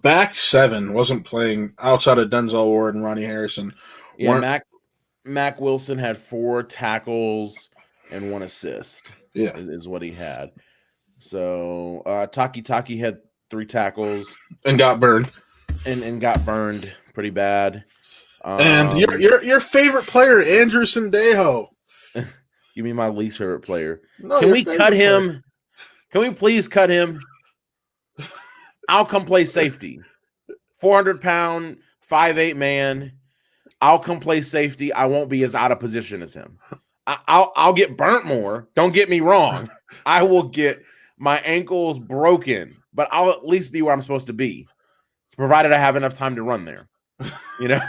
back seven wasn't playing outside of Denzel Ward and Ronnie Harrison. Yeah, Mac Wilson had 4 tackles and 1 assist. Yeah, is what he had. So Taki had 3 tackles and got burned. And got burned pretty bad. And your favorite player, Andrew Sendejo. You mean my least favorite player? No, can we cut him? Player. Can we please cut him? I'll come play safety. 400-pound, 5'8" man. I'll come play safety. I won't be as out of position as him. I'll get burnt more. Don't get me wrong. I will get my ankles broken, but I'll at least be where I'm supposed to be, provided I have enough time to run there. You know.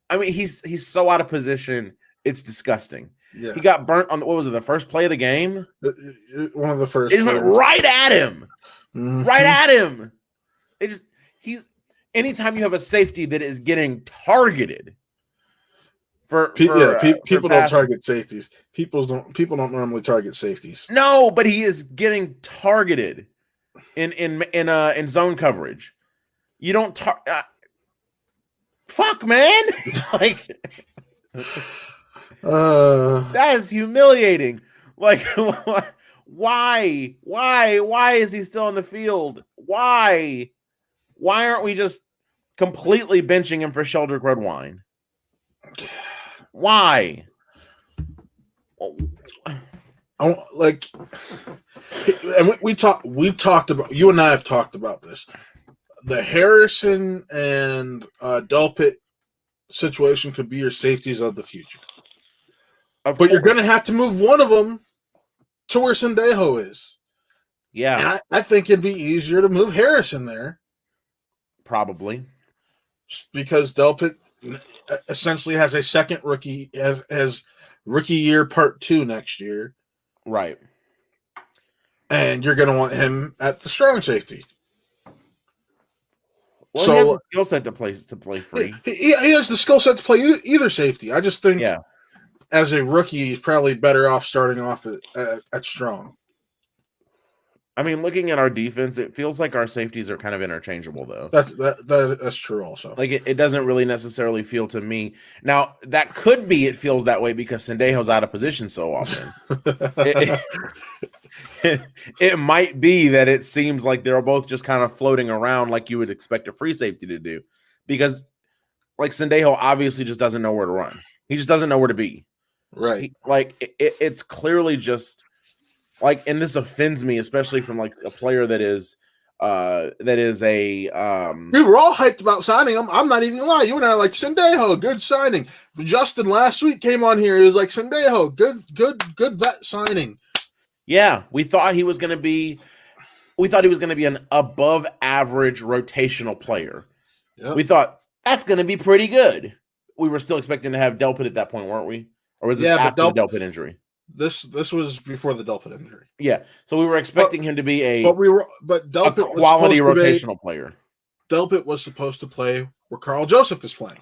I mean, he's so out of position. It's disgusting. Yeah. He got burnt on what was it? The first play of the game. One of the first. It just went right at him. Mm-hmm. Right at him. Anytime you have a safety that is getting targeted people don't target safeties. People don't normally target safeties. No, but he is getting targeted in zone coverage. You don't fuck, man. Like that is humiliating. Like why is he still on the field? Why aren't we just completely benching him for Sheldrick Redwine? Why? And we've talked about, you and I have talked about this. The Harrison and Delpit situation could be your safeties of the future. But you're going to have to move one of them to where Sendejo is. Yeah. And I think it'd be easier to move Harrison there. Probably. Because Delpit essentially has a second rookie, has rookie year part 2 next year. Right. And you're going to want him at the strong safety. Well, he has the skill set to play free. He has the skill set to play either safety. I just think as a rookie, he's probably better off starting off at strong. I mean, looking at our defense, it feels like our safeties are kind of interchangeable, though. That's true also. Like, it doesn't really necessarily feel to me. Now, that could be it feels that way because Sendejo's out of position so often. It might be that it seems like they're both just kind of floating around like you would expect a free safety to do. Because, like, Sendejo obviously just doesn't know where to run. He just doesn't know where to be. Right. It's clearly just... Like, and this offends me, especially from like a player that is a. We were all hyped about signing him. I'm not even gonna lie. You and I are like Sendejo, good signing. Justin last week came on here. He was like Sendejo, good vet signing. Yeah, we thought he was going to be. We thought he was going to be an above average rotational player. Yep. We thought that's going to be pretty good. We were still expecting to have Delpit at that point, weren't we? Or was this after the Delpit injury? This was before the Delpit injury. Yeah, so we were expecting him to be a quality rotational player. Delpit was supposed to play where Carl Joseph is playing.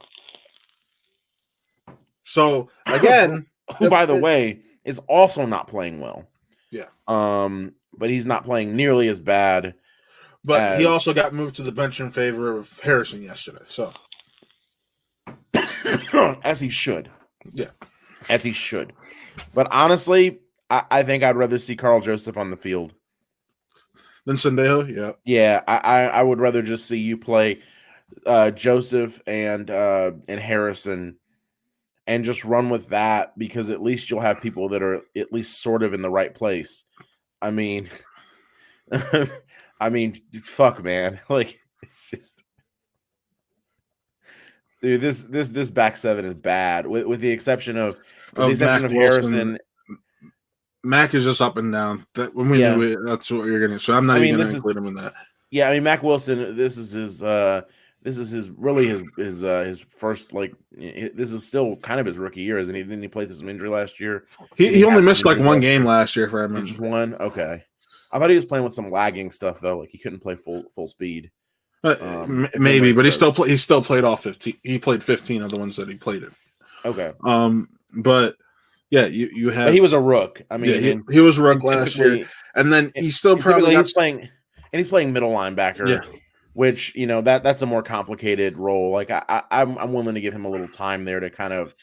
So again, who by the way is also not playing well. Yeah. But he's not playing nearly as bad. But he also got moved to the bench in favor of Harrison yesterday. So as he should. Yeah. As he should. But honestly, I think I'd rather see Carl Joseph on the field than Sendejo. Yeah, yeah. I would rather just see you play Joseph and Harrison, and just run with that because at least you'll have people that are at least sort of in the right place. I mean, fuck, man. Like, it's just, dude. This back seven is bad, with the exception of. Harrison. Mac is just up and down. That when we knew it, that's what you're getting. So I'm not even going to include him in that. Yeah, I mean Mac Wilson. This is his first this is still kind of his rookie year, isn't he? Didn't he play through some injury last year? He only missed like one game last year, if I remember. Just one. Okay, I thought he was playing with some lagging stuff though. Like he couldn't play full speed. Maybe, but he still played all 15. He played 15 of the ones that he played in. Okay. But yeah, you have. But he was a rook. I mean, yeah, he was a rook last year, and then he still probably he's playing middle linebacker. Yeah. Which that's a more complicated role. Like I'm willing to give him a little time there to kind of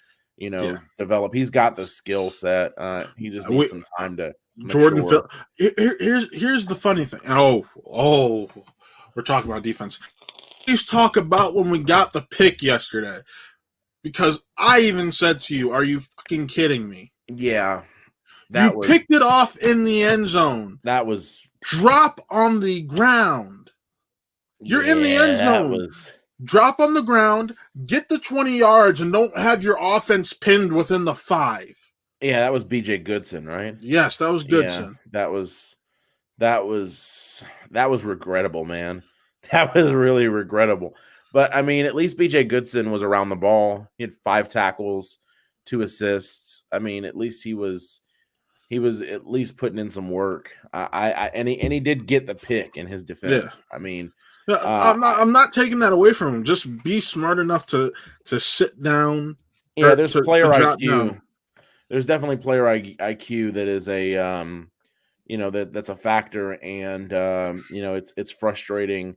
develop. He's got the skill set. He just needs some time to. Jordan, here's the funny thing. Oh, we're talking about defense. Please talk about when we got the pick yesterday. Because I even said to you, "Are you fucking kidding me?" Yeah, picked it off in the end zone. That was drop on the ground. You're in the end zone. Drop on the ground, get the 20 yards, and don't have your offense pinned within the 5. Yeah, that was B.J. Goodson, right? Yes, that was Goodson. Yeah, that was regrettable, man. That was really regrettable. But I mean, at least B.J. Goodson was around the ball. He had 5 tackles, 2 assists. I mean, at least he was at least putting in some work. And he did get the pick in his defense. Yeah. I mean, I'm not taking that away from him. Just be smart enough to sit down. Yeah, there's player IQ. Down. There's definitely player IQ that is a that's a factor, and it's frustrating.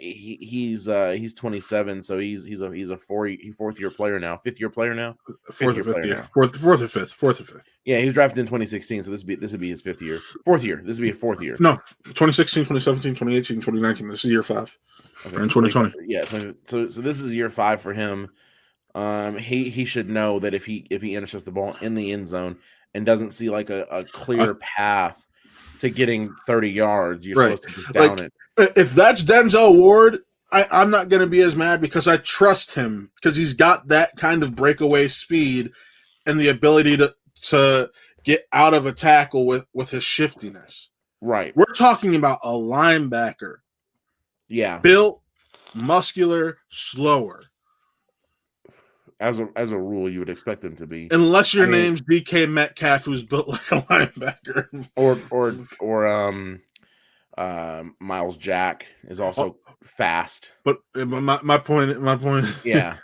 He's 27, so he's a 4th year player now, 5th year player now, fourth or fifth. Yeah, he was drafted in 2016, so this would be his 5th year, 4th year. This would be a 4th year. No, 2016, 2017, 2018, 2019. This is year 5. Okay, in 2020. Yeah, so this is year 5 for him. He should know that if he intercepts the ball in the end zone and doesn't see like a clear path to getting 30 yards, you're supposed to just down it. If that's Denzel Ward, I'm not going to be as mad because I trust him because he's got that kind of breakaway speed and the ability to get out of a tackle with his shiftiness. Right. We're talking about a linebacker. Yeah. Built, muscular, slower. As a rule, you would expect them to be, unless your name's DK Metcalf, who's built like a linebacker, or Miles Jack is also fast. But my point, yeah,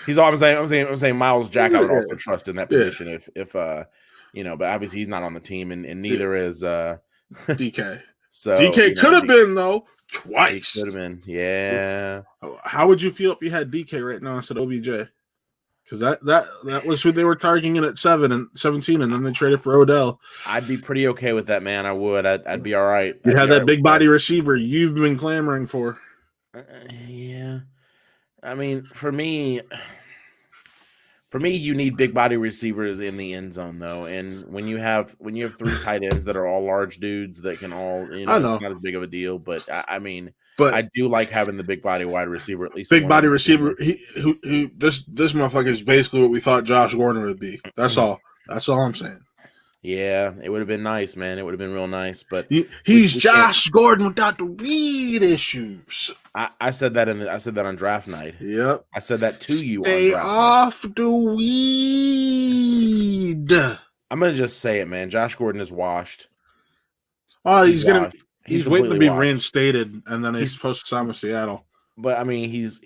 he's all I'm saying Miles Jack. I would also trust in that position if but obviously he's not on the team, and neither is DK. So DK could have been though twice. Could have been, yeah. How would you feel if you had DK right now instead of OBJ? Because that was who they were targeting at 7 and 17, and then they traded for Odell. I'd be pretty okay with that, man. I would. I'd be all right. You had that big body receiver you've been clamoring for. Yeah, I mean, for me, you need big body receivers in the end zone, though. And when you have 3 tight ends that are all large dudes that can all, I know it's not as big of a deal, but I mean. But I do like having the big body wide receiver, at least. Big body receiver. This motherfucker is basically what we thought Josh Gordon would be. That's all. That's all I'm saying. Yeah, it would have been nice, man. It would have been real nice. But he's Josh Gordon without the weed issues. I said that on draft night. Yep. I said that to you. Stay off the weed. I'm gonna just say it, man. Josh Gordon is washed. Oh, he's He's waiting to be reinstated, and then he's supposed to sign with Seattle. But I mean, he's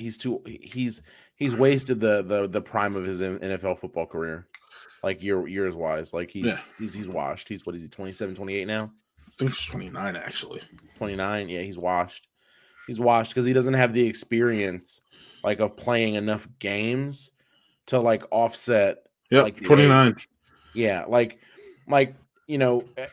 wasted the prime of his NFL football career, like years wise. Like he's washed. He's what is he 27, 28 now? I think he's 29 actually. 29. Yeah, he's washed. He's washed because he doesn't have the experience like of playing enough games to like offset. Yeah, like 29. Yeah, like.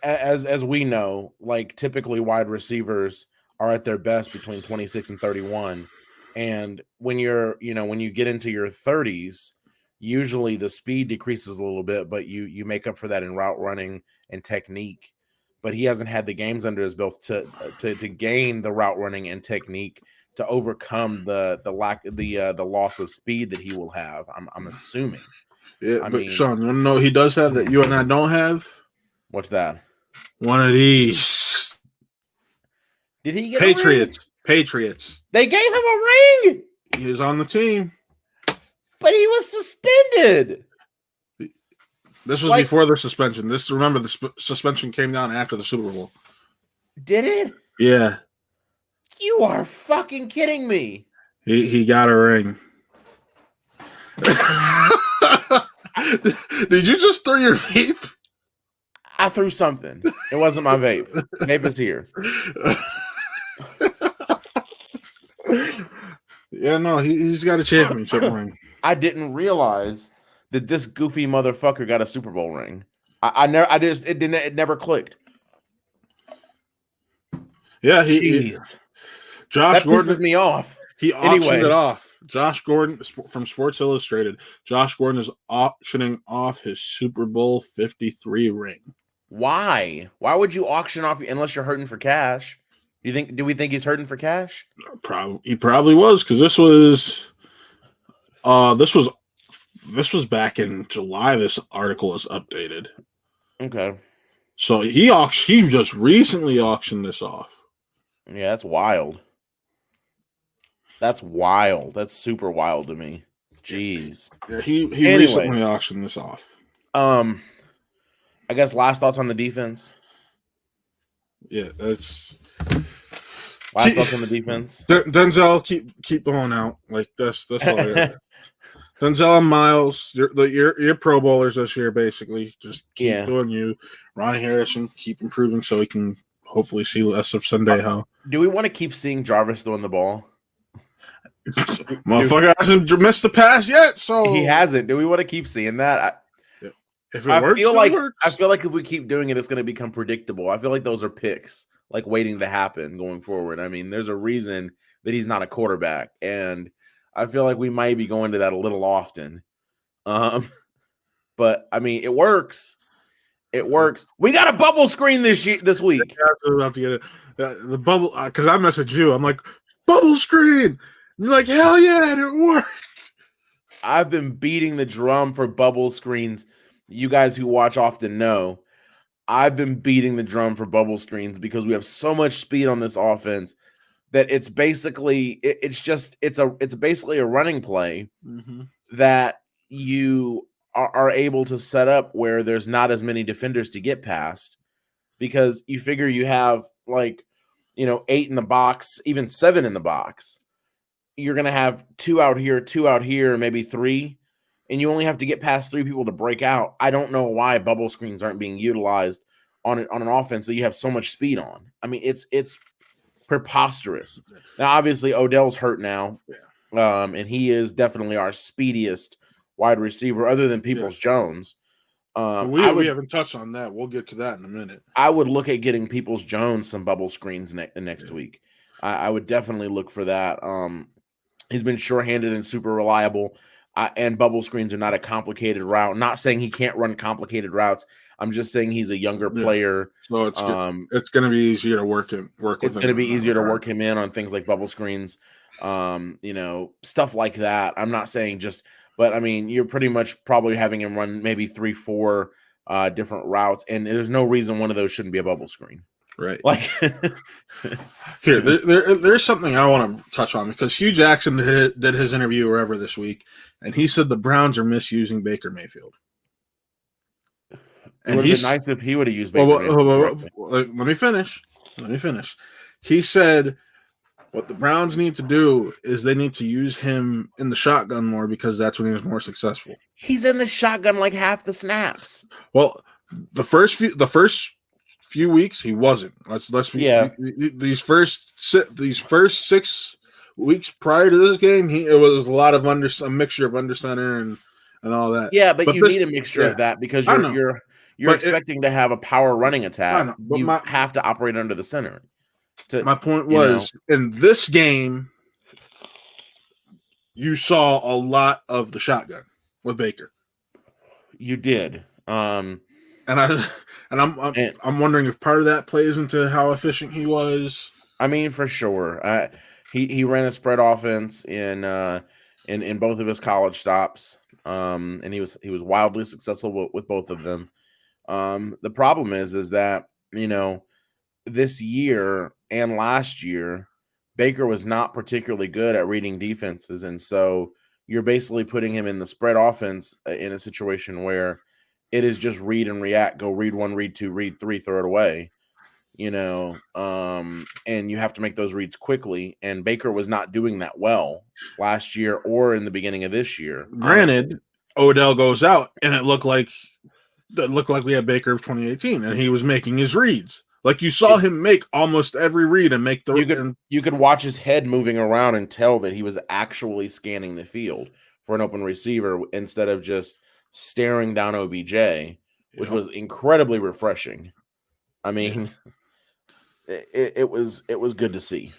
As we know, like typically wide receivers are at their best between 26 and 31. And when when you get into your 30s, usually the speed decreases a little bit, but you make up for that in route running and technique. But he hasn't had the games under his belt to gain the route running and technique to overcome the loss of speed that he will have. I'm assuming. Yeah, I mean, Sean, you want to know he does have that you and I don't have? What's that? One of these. Did he get Patriots? A ring? Patriots. They gave him a ring. He was on the team, but he was suspended. This was before the suspension. Remember, the suspension came down after the Super Bowl. Did it? Yeah. You are fucking kidding me. He got a ring. Did you just throw your vape? I threw something. It wasn't my vape. Vape is here. Yeah, no, he's got a championship ring. I didn't realize that this goofy motherfucker got a Super Bowl ring. It never clicked. Yeah, Josh that Gordon pisses me off. He auctioned it off. Josh Gordon from Sports Illustrated. Josh Gordon is auctioning off his Super Bowl 53 ring. Why? Why would you auction off unless you're hurting for cash? Do we think he's hurting for cash? He probably was, because this was back in July. This article is updated. Okay. So he just recently auctioned this off. Yeah, that's wild. That's wild. That's super wild to me. Jeez. Yeah, he Anyway. recently auctioned this off. I guess last thoughts on the defense. Yeah, that's last thoughts on the defense. Denzel, keep going out. Like that's all I got. Denzel and Miles, you're Pro Bowlers this year, basically. Just keep doing you. Ronnie Harrison, keep improving so we can hopefully see less of Sunday Hall. Do we want to keep seeing Jarvis throwing the ball? Motherfucker hasn't missed the pass yet, so he hasn't. Do we want to keep seeing that? If it works, it works. I feel like if we keep doing it, it's going to become predictable. I feel like those are picks, like waiting to happen going forward. I mean, there's a reason that he's not a quarterback, and I feel like we might be going to that a little often. But I mean, it works. It works. We got a bubble screen this week. I was about to get it. The bubble, because I messaged you. I'm like, bubble screen. You're like, hell yeah, and it worked. I've been beating the drum for bubble screens. You guys who watch often know I've been beating the drum for bubble screens because we have so much speed on this offense that it's basically it's basically a running play that you are able to set up where there's not as many defenders to get past, because you figure you have 8 in the box, even 7 in the box. You're going to have 2 out here, maybe 3, and you only have to get past 3 people to break out. I don't know why bubble screens aren't being utilized on an offense that you have so much speed on. I mean, it's preposterous. Now, obviously, Odell's hurt now, and he is definitely our speediest wide receiver other than Peoples-Jones. We haven't touched on that. We'll get to that in a minute. I would look at getting Peoples-Jones some bubble screens next week. I would definitely look for that. He's been sure-handed and super reliable, and bubble screens are not a complicated route. I'm not saying he can't run complicated routes. I'm just saying he's a younger player. So it's going to be easier to work with him. It's going to be easier to work him in on things like bubble screens, stuff like that. I'm not saying but I mean, you're pretty much probably having him run maybe 3-4 different routes, and there's no reason one of those shouldn't be a bubble screen. Right. Like here, there's something I want to touch on, because Hugh Jackson did his interview wherever this week, and he said the Browns are misusing Baker Mayfield. And he's nice if he would have used Baker Mayfield. Let me finish. He said what the Browns need to do is they need to use him in the shotgun more, because that's when he was more successful. He's in the shotgun like half the snaps. Well, the first few weeks he wasn't. Let's be these first 6 weeks prior to this game, it was a lot of a mixture of under center and all that. Yeah, but you need a mixture of that, because you're expecting to have a power running attack. You have to operate under the center. My point was, in this game, you saw a lot of the shotgun with Baker. You did. I'm wondering if part of that plays into how efficient he was. I mean, for sure. He ran a spread offense in both of his college stops, and he was wildly successful with both of them. The problem is that this year and last year, Baker was not particularly good at reading defenses, and so you're basically putting him in the spread offense in a situation where it is just read and react, go read 1, read 2, read 3, throw it away, and you have to make those reads quickly, and Baker was not doing that well last year or in the beginning of this year. Granted, Odell goes out, and it looked like we had Baker of 2018, and he was making his reads. Like, you saw him make almost every read and make the. You could watch his head moving around and tell that he was actually scanning the field for an open receiver instead of just staring down OBJ, which was incredibly refreshing. I mean, it was good to see.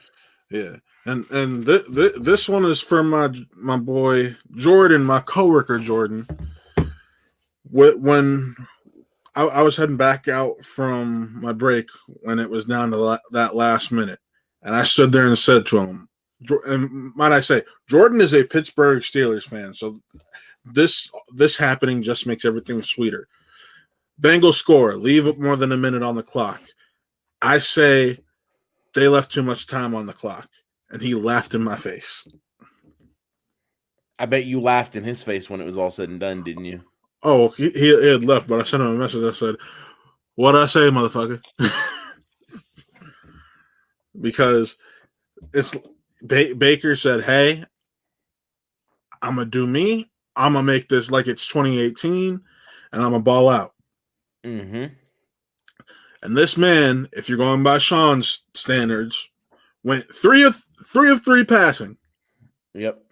Yeah, and this one is from my boy Jordan, my coworker Jordan. When I was heading back out from my break, when it was down to that last minute, And I stood there and said to him, and might I say, Jordan is a Pittsburgh Steelers fan, so this happening just makes everything sweeter. Bengals score, leave it more than a minute on the clock. I say they left too much time on the clock, and he laughed in my face. I bet you laughed in his face when it was all said and done, didn't you? Oh, he had left, but I sent him a message that said, "What'd I say, motherfucker?" Because it's Baker said, "Hey, I'm gonna do me. I'm gonna make this like it's 2018, and I'm gonna ball out." Mm-hmm. And this man, if you're going by Sean's standards, went 3 of 3 passing. Yep,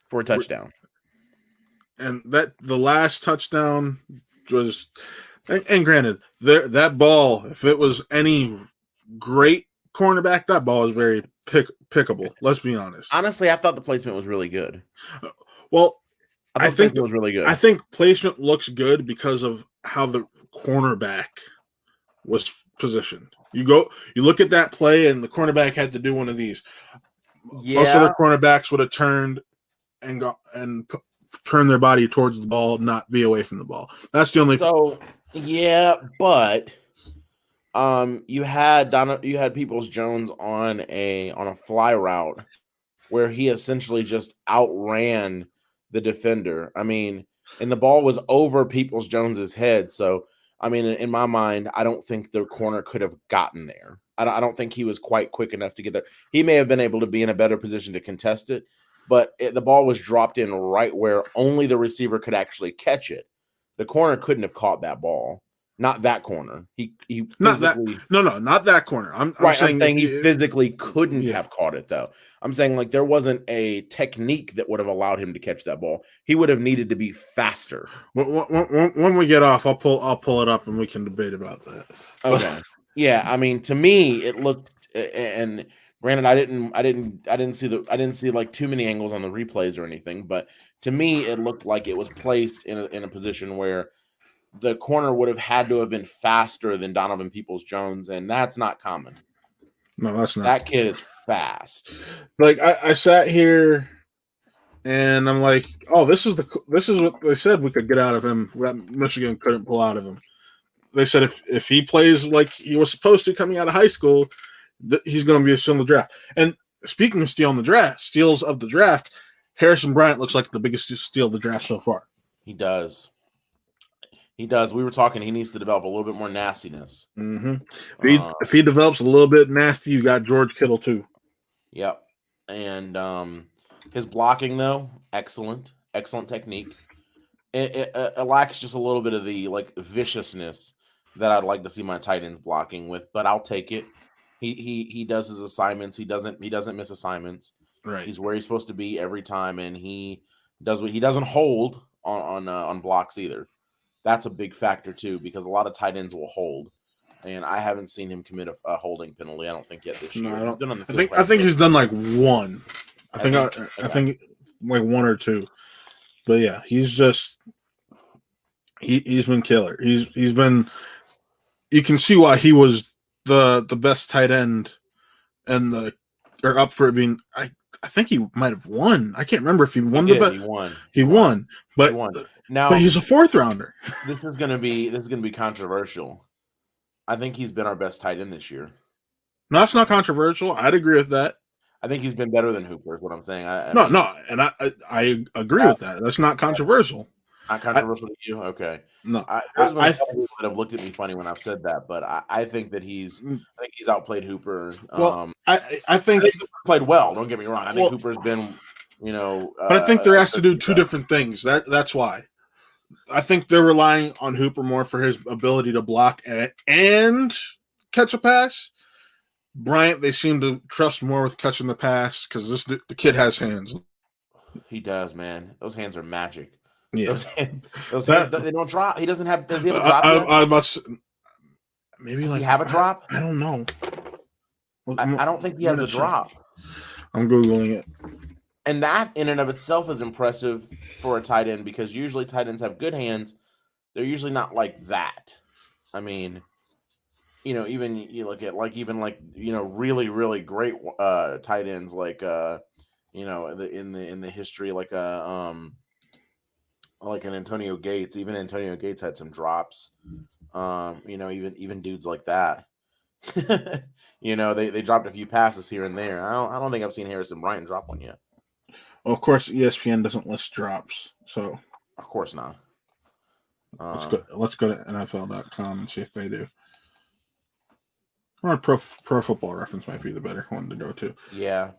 for a touchdown. And that the last touchdown was, and granted, that ball, if it was any great cornerback, that ball is very pickable. Let's be honest. Honestly, I thought the placement was really good. Well, I think it was really good. I think placement looks good because of how the cornerback was positioned. You look at that play, and the cornerback had to do one of these. Yeah. Most other cornerbacks would have turned and turn their body towards the ball, not be away from the ball. That's the only. So yeah, but you had Peoples-Jones on a fly route where he essentially just outran the defender. I mean, and the ball was over Peoples-Jones's head. So I mean, in my mind, I don't think the corner could have gotten there. I don't think he was quite quick enough to get there. He may have been able to be in a better position to contest it, but the ball was dropped in right where only the receiver could actually catch it. The corner couldn't have caught that ball. Not that corner. He not that. No, not that corner. I'm saying he physically couldn't have caught it, though. I'm saying like there wasn't a technique that would have allowed him to catch that ball. He would have needed to be faster. When we get off, I'll pull it up and we can debate about that. Okay. Yeah, I mean, to me, it looked, and granted, I didn't see like too many angles on the replays or anything, but to me, it looked like it was placed in a position where the corner would have had to have been faster than Donovan Peoples-Jones, and that's not common. No, that's not. That kid is fast. Like I sat here, and I'm like, oh, this is what they said we could get out of him. That Michigan couldn't pull out of him. They said if he plays like he was supposed to coming out of high school, he's going to be a steal in the draft. And speaking of steals of the draft, Harrison Bryant looks like the biggest steal of the draft so far. He does. He does. We were talking. He needs to develop a little bit more nastiness. Mm-hmm. If he develops a little bit nasty, you got George Kittle too. Yep. And his blocking though, excellent technique. It lacks just a little bit of the like viciousness that I'd like to see my tight ends blocking with, but I'll take it. He does his assignments. He doesn't miss assignments. Right. He's where he's supposed to be every time, and he does what he doesn't hold on blocks either. That's a big factor too, because a lot of tight ends will hold, and I haven't seen him commit a holding penalty. I don't think yet this year. No, I think he's done like one. I think like one or two. But yeah, he's just he's been killer. He's been. You can see why he was the best tight end, and up for it being. I think he might have won. I can't remember if he won the bet. He won. But he's a 4th rounder. This is gonna be controversial. I think he's been our best tight end this year. No, it's not controversial. I'd agree with that. I think he's been better than Hooper, is what I'm saying. I agree with that. That's not controversial. Not controversial to you? Okay. No. There's been people that have looked at me funny when I've said that, but I think that he's outplayed Hooper. Well, I think Hooper played well. Don't get me wrong. I think Hooper's been, but I think they're asked to do two different things. That's why. I think they're relying on Hooper more for his ability to block and catch a pass. Bryant, they seem to trust more with catching the pass because the kid has hands. He does, man. Those hands are magic. Yeah, those hands, they don't drop. He doesn't have. Does he have a drop? Maybe does he have a drop? I don't know. I don't think he has a drop. I'm Googling it. And that in and of itself is impressive for a tight end because usually tight ends have good hands. They're usually not like that. I mean, even you look at really really great tight ends in the history like an Antonio Gates. Even Antonio Gates had some drops. Even dudes like that. They dropped a few passes here and there. I don't think I've seen Harrison Bryant drop one yet. Well, of course, ESPN doesn't list drops, so Of course not. let's go to NFL.com and see if they do. Or Pro Football Reference might be the better one to go to. Yeah,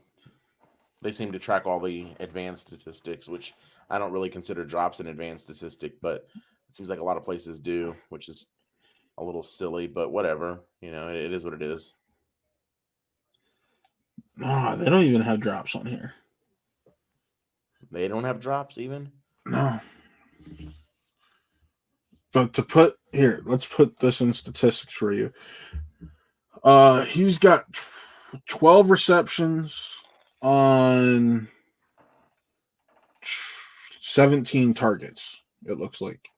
they seem to track all the advanced statistics, which I don't really consider drops an advanced statistic, but it seems like a lot of places do, which is a little silly, but whatever. It is what it is. No, they don't even have drops on here. They don't have drops even? No. But let's put this in statistics for you. He's got 12 receptions on 17 targets, it looks like.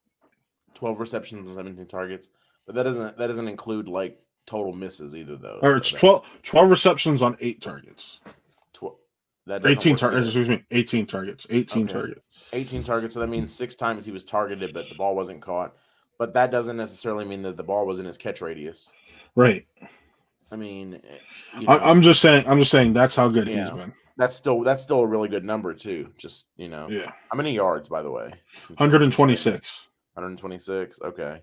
12 receptions and 17 targets. But that doesn't include like total misses either, though. Or it's 12 receptions on 8 targets. 18 targets. Excuse me, 18 targets. 18 targets. 18 targets. So that means 6 times he was targeted, but the ball wasn't caught. But that doesn't necessarily mean that the ball was in his catch radius. Right. I mean, I'm just saying that's how good he's been. That's still a really good number too. Just Yeah. How many yards, by the way? 126. 126. Okay.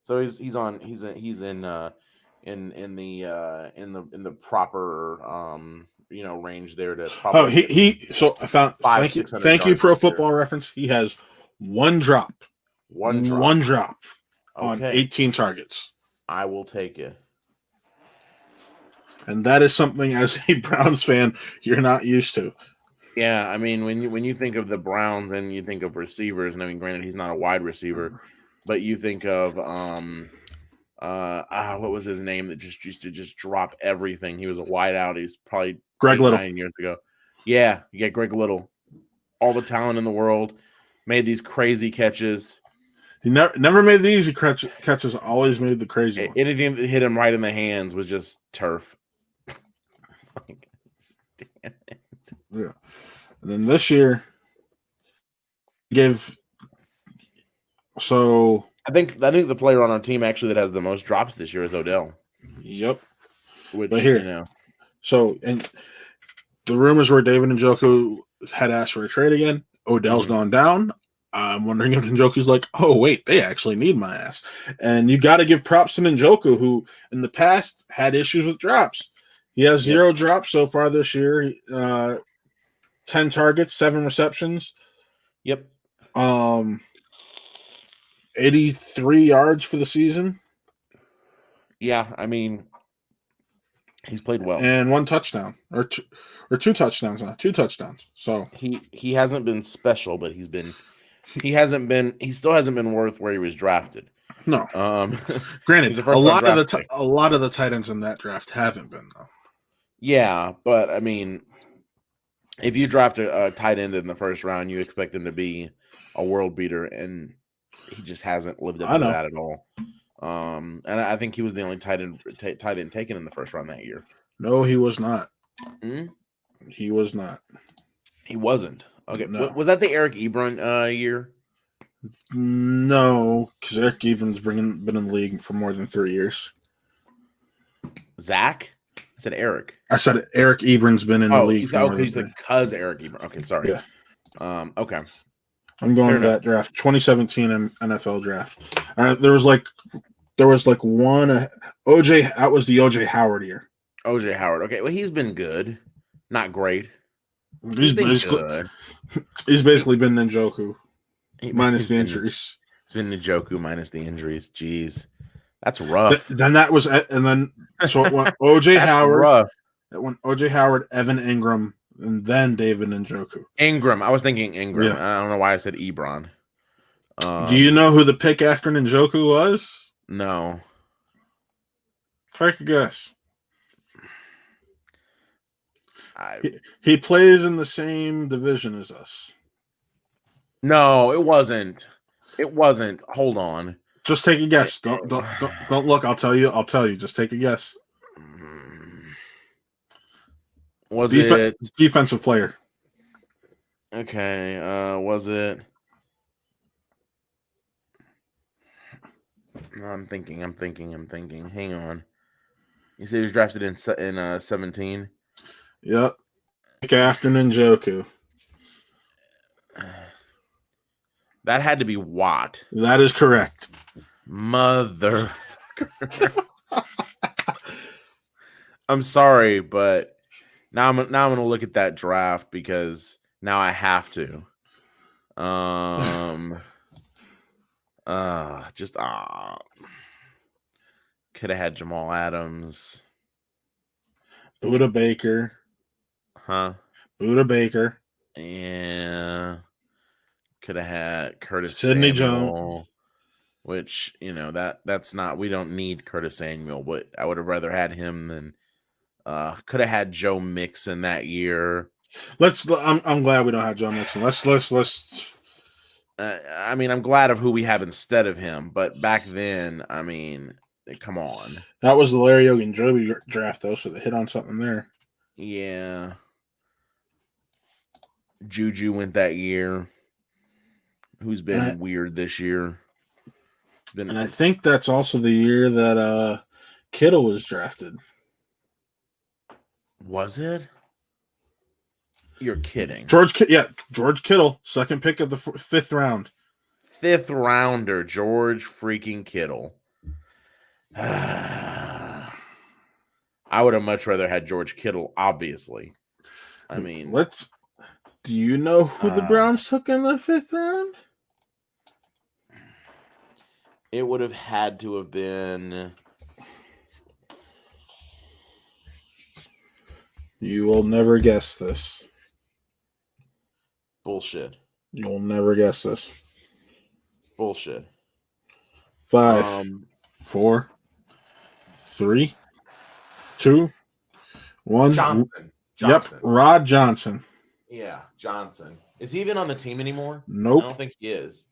So he's in the proper range there to probably. So I found thank you Pro Football Reference. He has one drop on 18 targets. I will take it. And that is something, as a Browns fan, you're not used to. Yeah, I mean, when you think of the Browns and you think of receivers, and I mean, granted, he's not a wide receiver, but you think of what was his name that just used to just drop everything? He was a wideout. He's probably Greg Little 9 years ago. Yeah, you get Greg Little, all the talent in the world, made these crazy catches. He never made the easy catches. Always made the crazy ones. Anything that hit him right in the hands was just turf. It's like, damn it. Yeah. And then this year, I think the player on our team actually that has the most drops this year is Odell. Yep. Which, but here, so, and the rumors were David Njoku had asked for a trade again. Odell's gone down. I'm wondering if Njoku's like, oh, wait, they actually need my ass. And you got to give props to Njoku, who in the past had issues with drops. He has 0 drops so far this year. 10 targets, 7 receptions. Yep. 83 yards for the season. Yeah, I mean, he's played well. And 1 touchdown. Or 2 touchdowns now. 2 touchdowns. So he hasn't been special, but he still hasn't been worth where he was drafted. No. Granted, a lot of the tight ends in that draft haven't been, though. Yeah, but I mean, if you draft a tight end in the first round, you expect him to be a world beater, and he just hasn't lived up to that at all. And I think he was the only tight end taken in the first round that year. No, he was not. Hmm? He was not. He wasn't. Okay, no. Was that the Eric Ebron year? No, because Eric Ebron's been in the league for more than 3 years. Zach? I said Eric. I said Eric Ebron's been in the league. You said cuz Eric Ebron. Okay, sorry. Yeah. Okay. I'm going to that draft, 2017 NFL draft. There was like one OJ. That was the OJ Howard year. OJ Howard. Okay, well, he's been good, not great. He's been good. He's basically been Njoku minus the injuries. It's been Njoku minus the injuries. Jeez, that's rough. Then it went OJ Howard. Rough. It went OJ Howard, Evan Ingram, and then David Njoku. Ingram. I was thinking Ingram. Yeah. I don't know why I said Ebron. Do you know who the pick after Njoku was? No. Take a guess. He plays in the same division as us. No, it wasn't. Hold on. Just take a guess. Don't look. I'll tell you. Just take a guess. Was it defensive player? Okay. Was it? I'm thinking. Hang on. You said he was drafted in 17. Yep. After Njoku. That had to be Watt. That is correct. Motherfucker. I'm sorry, but now I'm gonna look at that draft because now I have to. Could have had Jamal Adams. Buda Baker. Huh? Buda Baker. Yeah. Could have had Curtis Sidney Samuel, Jones. which, that's not, we don't need Curtis Samuel, but I would have rather had him than could have had Joe Mixon that year. I'm glad we don't have Joe Mixon. Let's I mean, I'm glad of who we have instead of him, but back then, I mean, come on. That was the Larry Ogunjobi draft, though, so they hit on something there. Yeah. Juju went that year. Who's been weird this year? I think that's also the year that Kittle was drafted. Was it? You're kidding. George Kittle, second pick of the fifth round. Fifth rounder, George freaking Kittle. I would have much rather had George Kittle, obviously. I mean, do you know who the Browns took in the fifth round? It would have had to have been. You will never guess this. Bullshit. You'll never guess this. Bullshit. 5, 4, 3, 2, 1. Johnson. Yep, Rod Johnson. Yeah, Johnson. Is he even on the team anymore? Nope. I don't think he is.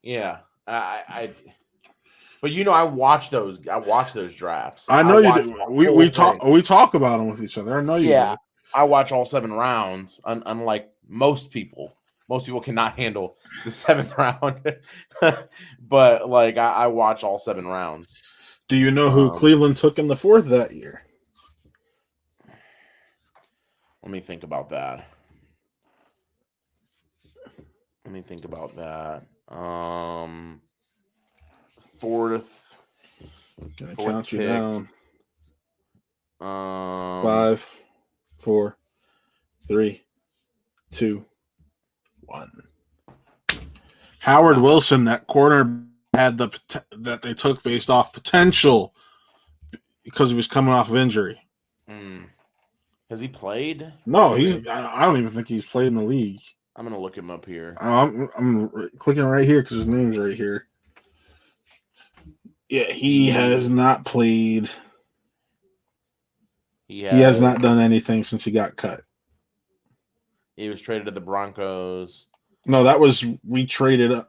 Yeah, but I watch those. I watch those drafts. I know you do. We talk about them with each other. I know you do. I watch all 7 rounds. Unlike most people cannot handle the 7th round. But I watch all 7 rounds. Do you know who Cleveland took in the 4th that year? Let me think about that. 4th. Gonna count you down. 5, 4, 3, 2, 1. Howard Wilson, that corner had that they took based off potential because he was coming off of injury. Has he played? No, I don't even think he's played in the league. I'm gonna look him up here. I'm clicking right here because his name's right here. Yeah, he has not played. He has not done anything since he got cut. He was traded to the Broncos. No, we traded up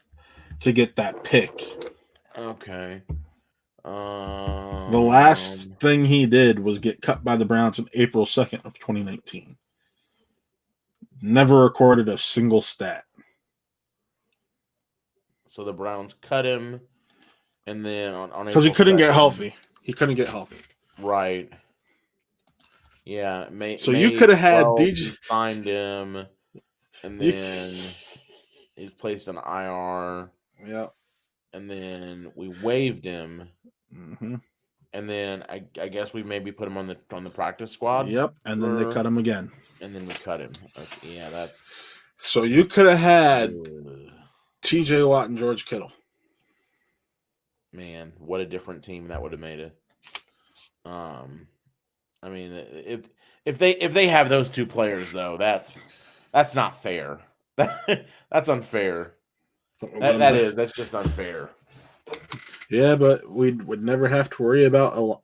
to get that pick. Okay. The last thing he did was get cut by the Browns on April 2nd of 2019. Never recorded a single stat. So the Browns cut him, and then on because he couldn't get healthy. He couldn't get healthy. Right. Yeah. So you could have had DJ signed him, and then he's placed on IR. Yeah. And then we waived him. Mm-hmm. And then I guess we maybe put him on the practice squad. Yep. And then they cut him again. And then we cut him. Okay, yeah, that's. So you could have had T.J. Watt and George Kittle. Man, what a different team that would have made it. I mean, if they have those 2 players though, that's not fair. That's unfair. That's just unfair. Yeah, but we would never have to worry about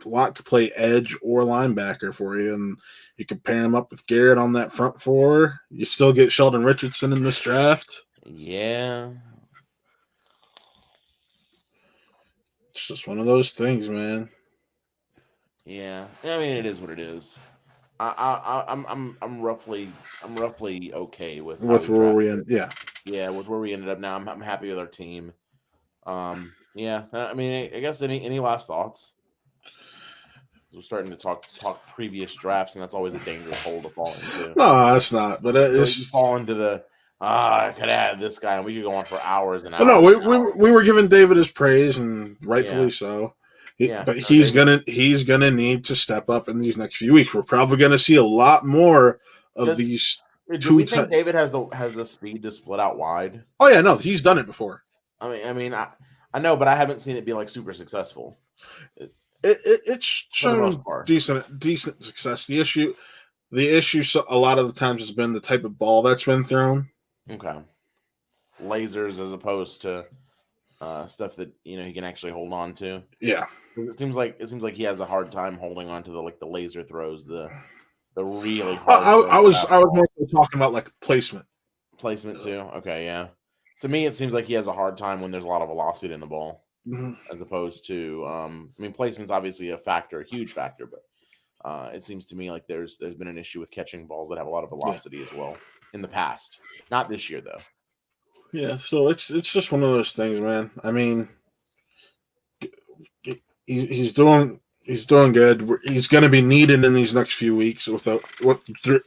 Watt could play edge or linebacker for you, and you could pair him up with Garrett on that front 4. You still get Sheldon Richardson in this draft. Yeah. It's just one of those things, man. Yeah, I mean, it is what it is. I'm roughly okay with how With we where we drafted end, it. yeah. Yeah, with where we ended up now, I'm happy with our team. Yeah, I mean, I guess any last thoughts? We're starting to talk previous drafts, and that's always a dangerous hole to fall into. No, it's not. But So you it's fall into the I could have had this guy, and we could go on for hours and but no, hours and hours. we were giving David his praise, and rightfully Yeah, so. yeah. But No, David, he's gonna need to step up in these next few weeks. We're probably gonna see a lot more of does these do two. we think David has the speed to split out wide? Oh yeah, no, he's done it before. I know, but I haven't seen it be like super successful It's for the most shown part. decent success. The issue a lot of the times has been the type of ball that's been thrown. Okay, lasers as opposed to stuff that he can actually hold on to. Yeah, It seems like he has a hard time holding on to the laser throws, the really I, hard throws. I was more so talking about like placement. Placement too. Okay, yeah. To me, it seems like he has a hard time when there's a lot of velocity in the ball, as opposed to. I mean, placement's obviously a factor, a huge factor, but it seems to me like there's been an issue with catching balls that have a lot of velocity as well in the past. Not this year though. Yeah, so it's just one of those things, man. I mean, he's doing good. He's going to be needed in these next few weeks without the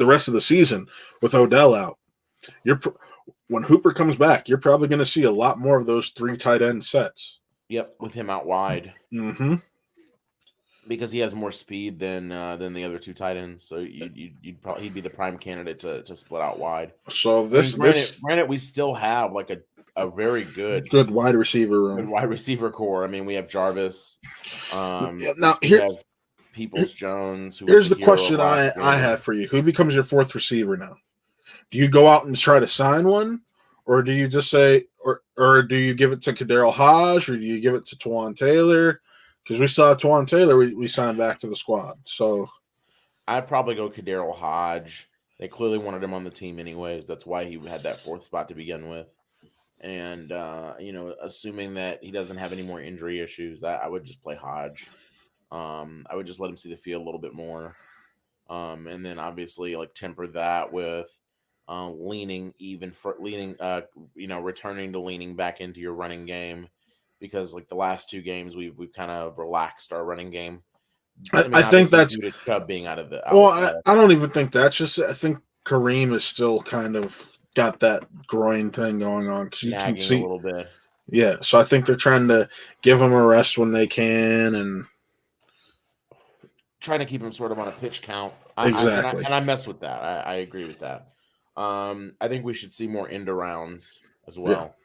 rest of the season with Odell out. When Hooper comes back, you're probably going to see a lot more of those 3 tight end sets. Yep, with him out wide. Mm-hmm. Because he has more speed than the other 2 tight ends, so he'd be the prime candidate to split out wide. So granted, we still have like a very good wide receiver room. Good wide receiver core. I mean, we have Jarvis. Now We have Peoples Jones. Here's the question I have for you: who becomes your 4th receiver now? Do you go out and try to sign one, or do you just say, or do you give it to Kadarius Hodge, or do you give it to Twan Taylor? Because we saw Twan Taylor, we signed back to the squad. So I'd probably go Kadarius Hodge. They clearly wanted him on the team anyways. That's why he had that 4th spot to begin with. And assuming that he doesn't have any more injury issues, I would just play Hodge. I would just let him see the field a little bit more. And then obviously like temper that with returning to leaning back into your running game, because like the last 2 games we've kind of relaxed our running game. I think that's due to Chubb being out of the. I don't even think that's just. I think Kareem is still kind of got that groin thing going on because you can see a little bit. Yeah, so I think they're trying to give him a rest when they can and trying to keep him sort of on a pitch count. Exactly. I mess with that. I agree with that. I think we should see more end arounds as well,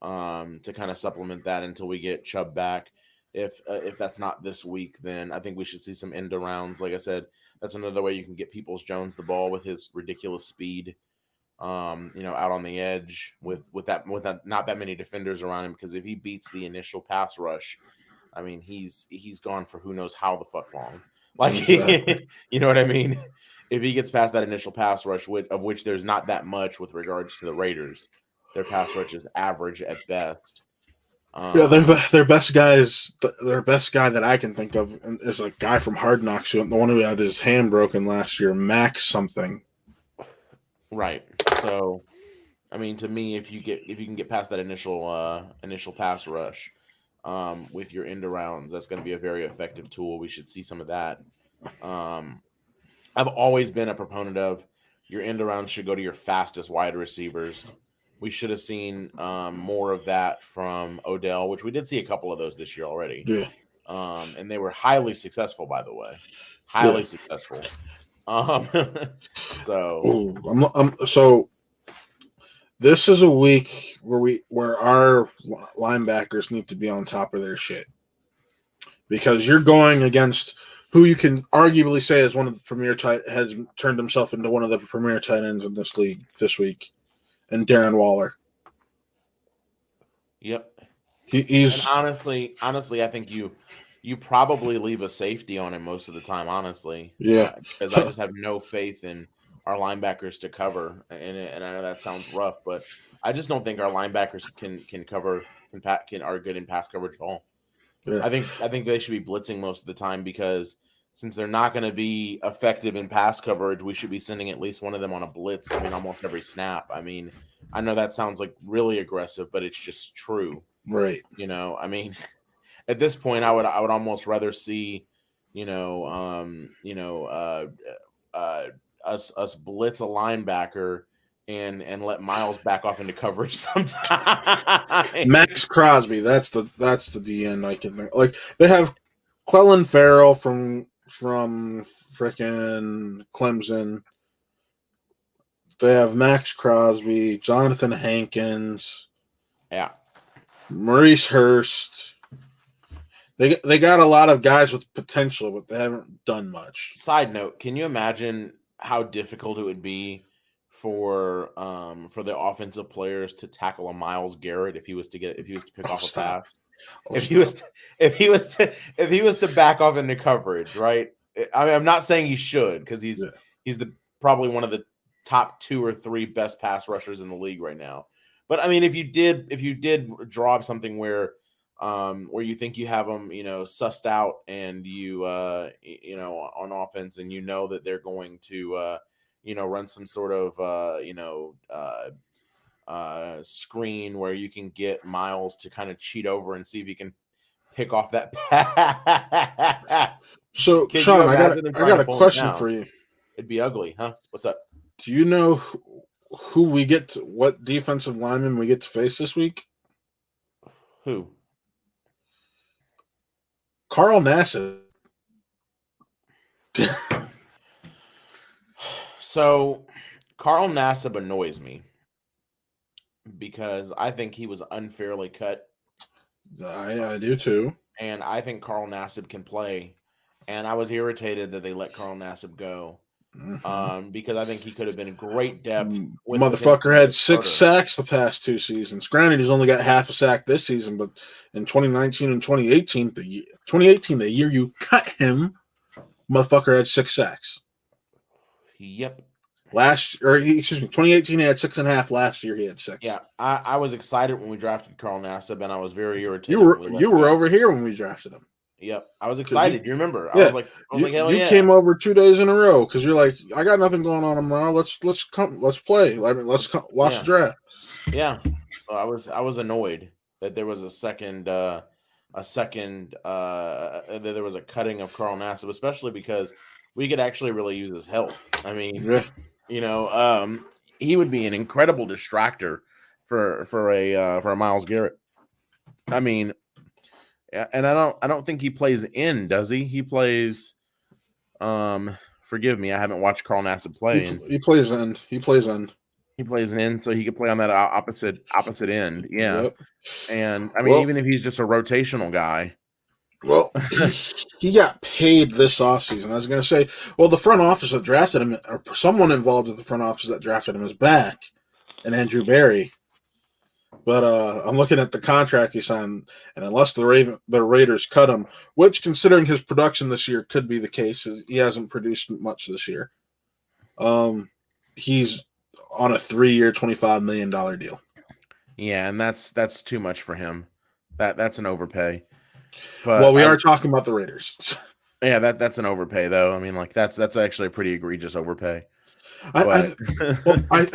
to kind of supplement that until we get Chubb back. If that's not this week, then I think we should see some end arounds. Like I said, that's another way you can get Peoples Jones the ball with his ridiculous speed. Out on the edge with not that many defenders around him, because if he beats the initial pass rush, I mean he's gone for who knows how the fuck long. Like Exactly. you know what I mean? If he gets past that initial pass rush, of which there's not that much with regards to the Raiders, their pass rush is average at best. Their best guys. Their best guy that I can think of is a guy from Hard Knocks, the one who had his hand broken last year, Max something. Right. So, I mean, to me, if you can get past that initial pass rush, with your end arounds, that's going to be a very effective tool. We should see some of that. I've always been a proponent of your end arounds should go to your fastest wide receivers. We should have seen more of that from Odell, which we did see a couple of those this year already. Yeah. And they were highly successful, by the way. Highly successful. So this is a week where our linebackers need to be on top of their shit, because you're going against who you can arguably say is one of the premier has turned himself into one of the premier tight ends in this league this week, and Darren Waller. Yep. He's honestly, I think you probably leave a safety on him most of the time, honestly. Yeah. Because I just have no faith in our linebackers to cover, and I know that sounds rough, but I just don't think our linebackers can cover are good in pass coverage at all. Yeah. I think they should be blitzing most of the time because since they're not going to be effective in pass coverage, we should be sending at least one of them on a blitz. I mean, almost every snap. I mean, I know that sounds like really aggressive, but it's just true. Right. I mean, at this point, I would almost rather see, us blitz a linebacker and let Miles back off into coverage sometimes. Max Crosby, that's the DN I can think. Like they have Clellan Farrell from frickin' Clemson. They have Max Crosby, Jonathan Hankins, Yeah. Maurice Hurst. They got a lot of guys with potential, but they haven't done much. Side note, can you imagine how difficult it would be for the offensive players to tackle a Myles Garrett if he was to pick off a pass? If he was to back off into coverage, right? I mean, I'm not saying he should because he's probably one of the top 2 or 3 best pass rushers in the league right now. But I mean, if you did draw up something where you think you have them, sussed out and you on offense and that they're going to run some sort of screen where you can get Miles to kind of cheat over and see if he can pick off that pass. So, Sean, I got a question for you. It'd be ugly, huh? What's up? Do you know who we get to, what defensive lineman we get to face this week? Who? Carl Nassib. So, Carl Nassib annoys me because I think he was unfairly cut. I do too. And I think Carl Nassib can play. And I was irritated that they let Carl Nassib go. Because I think he could have been in great depth. Motherfucker had 6 sacks the past 2 seasons. Granted, he's only got half a sack this season, but in 2019 and 2018, the year you cut him, motherfucker had 6 sacks. Yep. 2018 he had 6.5. Last year he had 6. Yeah, I was excited when we drafted Carl Nassib, and I was very irritated. You were over here when we drafted him. Yep, I was excited. You remember? Yeah. I was like, hell yeah. You came over 2 days in a row because you're like, I got nothing going on tomorrow. Let's play. Let's watch the draft. Yeah. So I was annoyed that there was that there was a cutting of Carl Nassib, especially because we could actually really use his help. I mean, he would be an incredible distractor for a Myles Garrett. I mean. And I don't think he plays in, does he? He plays. Forgive me, I haven't watched Carl Nassib play. He plays end. He plays end. He plays an end, so he could play on that opposite end. Yeah, yep. And I mean, even if he's just a rotational guy. Well, he got paid this offseason. I was going to say, well, the front office that drafted him, or someone involved with the front office that drafted him, is back, and Andrew Berry. But I'm looking at the contract he signed, and unless the Raiders cut him, which, considering his production this year, could be the case, he hasn't produced much this year. He's on a 3-year, $25 million deal. Yeah, and that's too much for him. That's an overpay. But well, we are talking about the Raiders. Yeah, that's an overpay, though. I mean, like that's actually a pretty egregious overpay. I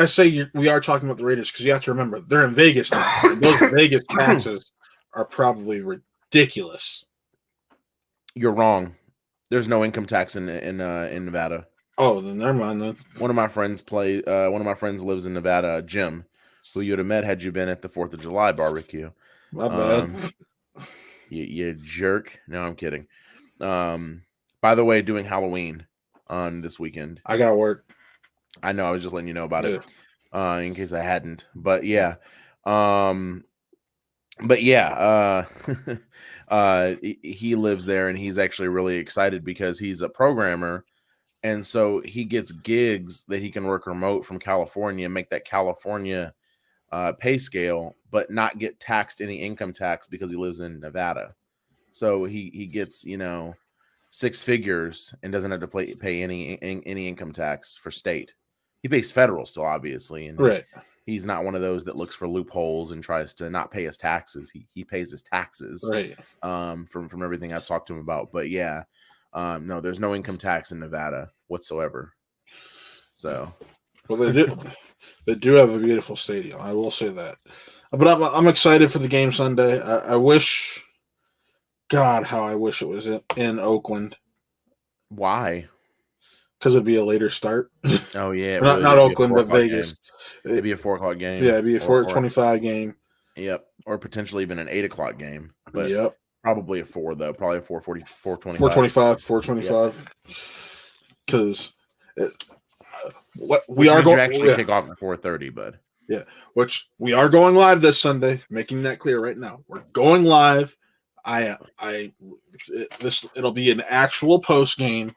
say we are talking about the Raiders because you have to remember they're in Vegas now, and those Vegas taxes are probably ridiculous. You're wrong. There's no income tax in Nevada. Oh, then never mind. Then one of my friends lives in Nevada. Jim, who you'd have met had you been at the 4th of July barbecue. My bad. You jerk. No, I'm kidding. By the way, doing Halloween on this weekend. I got work. I know. I was just letting you know about it, in case I hadn't. But yeah, he lives there, and he's actually really excited because he's a programmer, and so he gets gigs that he can work remote from California and make that California pay scale, but not get taxed any income tax because he lives in Nevada. So he gets 6 figures and doesn't have to pay any income tax for state. He pays federal still, obviously, and right. he's not one of those that looks for loopholes and tries to not pay his taxes. He pays his taxes, Right. From everything I've talked to him about. But yeah, no, there's no income tax in Nevada whatsoever. So, well, they do have a beautiful stadium. I will say that. But I'm excited for the game Sunday. I wish, God, how I wish it was in Oakland. why? Because it'd be a later start. Oh yeah, not Oakland, but Vegas. It'd be a 4:00 game. Yeah, it'd be a 4:25 game. Yep, or potentially even an 8:00 game. But yep, probably a 4 though. Probably a 4:40, 4:25. Because we are going to actually kick off at 4:30, bud. Yeah, which we are going live this Sunday. Making that clear right now. We're going live. It'll be an actual post game.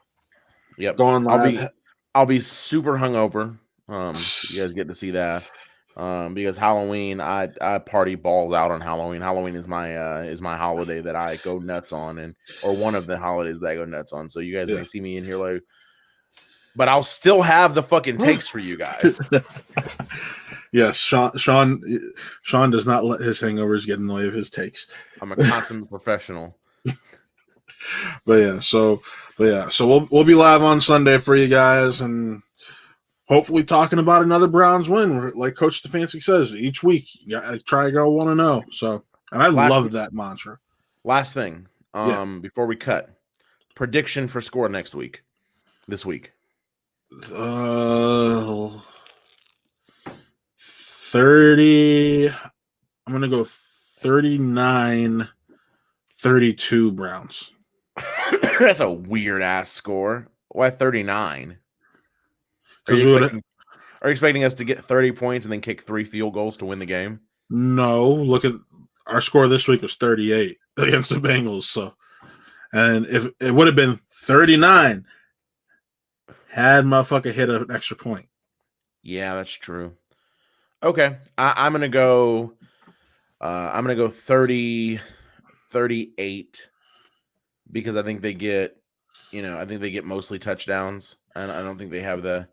Yep, going live. I'll be super hungover. You guys get to see that. Because Halloween, I party balls out on Halloween. Halloween is my holiday that I go nuts on, or one of the holidays that I go nuts on. So you guys may see me in here like, but I'll still have the fucking takes for you guys. Yes, Sean does not let his hangovers get in the way of his takes. I'm a consummate professional. But so we'll be live on Sunday for you guys, and hopefully talking about another Browns win. Like Coach Stefanski says, each week you gotta try to go 1-0. So, and I love that mantra. Last thing, before we cut, prediction for score this week. 30. I'm gonna go 39-32 Browns. That's a weird ass score. Why 39? Are you expecting us to get 30 points and then kick 3 field goals to win the game? No. Look at our score this week was 38 against the Bengals. So, and if it would have been 39, had motherfucker hit an extra point. Yeah, that's true. Okay, I'm gonna go. I'm gonna go 30-38 because I think they get, mostly touchdowns, and I don't think they have the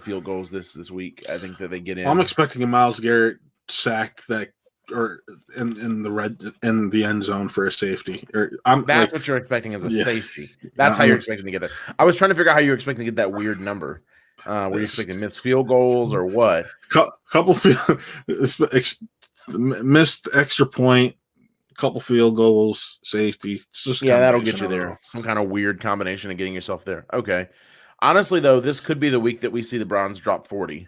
field goals this week. I think that they get in. I'm expecting a Myles Garrett sack or in the end zone for a safety. That's what you're expecting as a safety. That's how you're expecting to get that. I was trying to figure out how you're expecting to get that weird number. Were you expecting missed field goals or what? Couple missed extra point, couple field goals, safety. It's just that'll get you there. Some kind of weird combination of getting yourself there. Okay. Honestly, though, this could be the week that we see the Browns drop 40.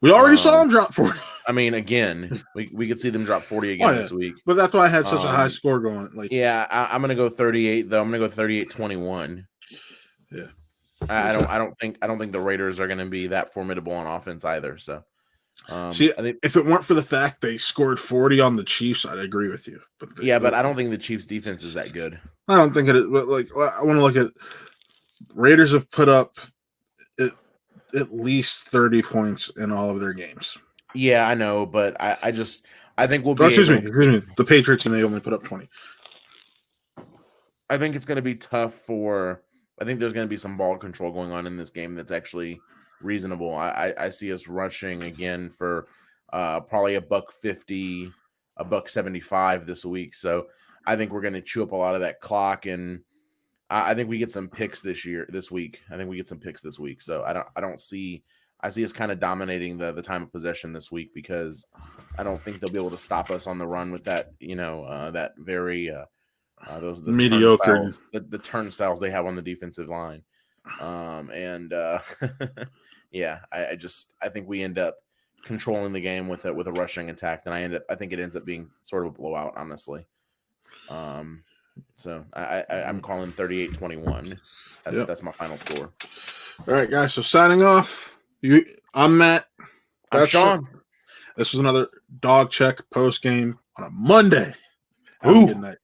We already saw them drop 40. I mean, again, we could see them drop 40 again this week. But that's why I had such a high score going. I'm going to go 38 though. I'm going to go 38-21. Yeah. I don't think the Raiders are going to be that formidable on offense either. So, see, I think if it weren't for the fact they scored 40 on the Chiefs, I'd agree with you. But but I don't think the Chiefs' defense is that good. I don't think it is. But I want to look at Raiders have put up at least 30 points in all of their games. Yeah, I know, but I think we'll be. Excuse me. The Patriots, and they only put up 20. I think it's going to be tough I think there's going to be some ball control going on in this game that's actually reasonable. I see us rushing again for probably $150, $175 this week. So I think we're going to chew up a lot of that clock, and I think we get some picks this week. So I see us kind of dominating the time of possession this week because I don't think they'll be able to stop us on the run with that, that very those mediocre the turnstiles they have on the defensive line. I think we end up controlling the game with a rushing attack, and I think it ends up being sort of a blowout, honestly. So I'm calling 38-21. That's my final score. All right, guys. So signing off. I'm Matt. I'm Sean. This was another Dog Check post game on a Monday. Have a good night.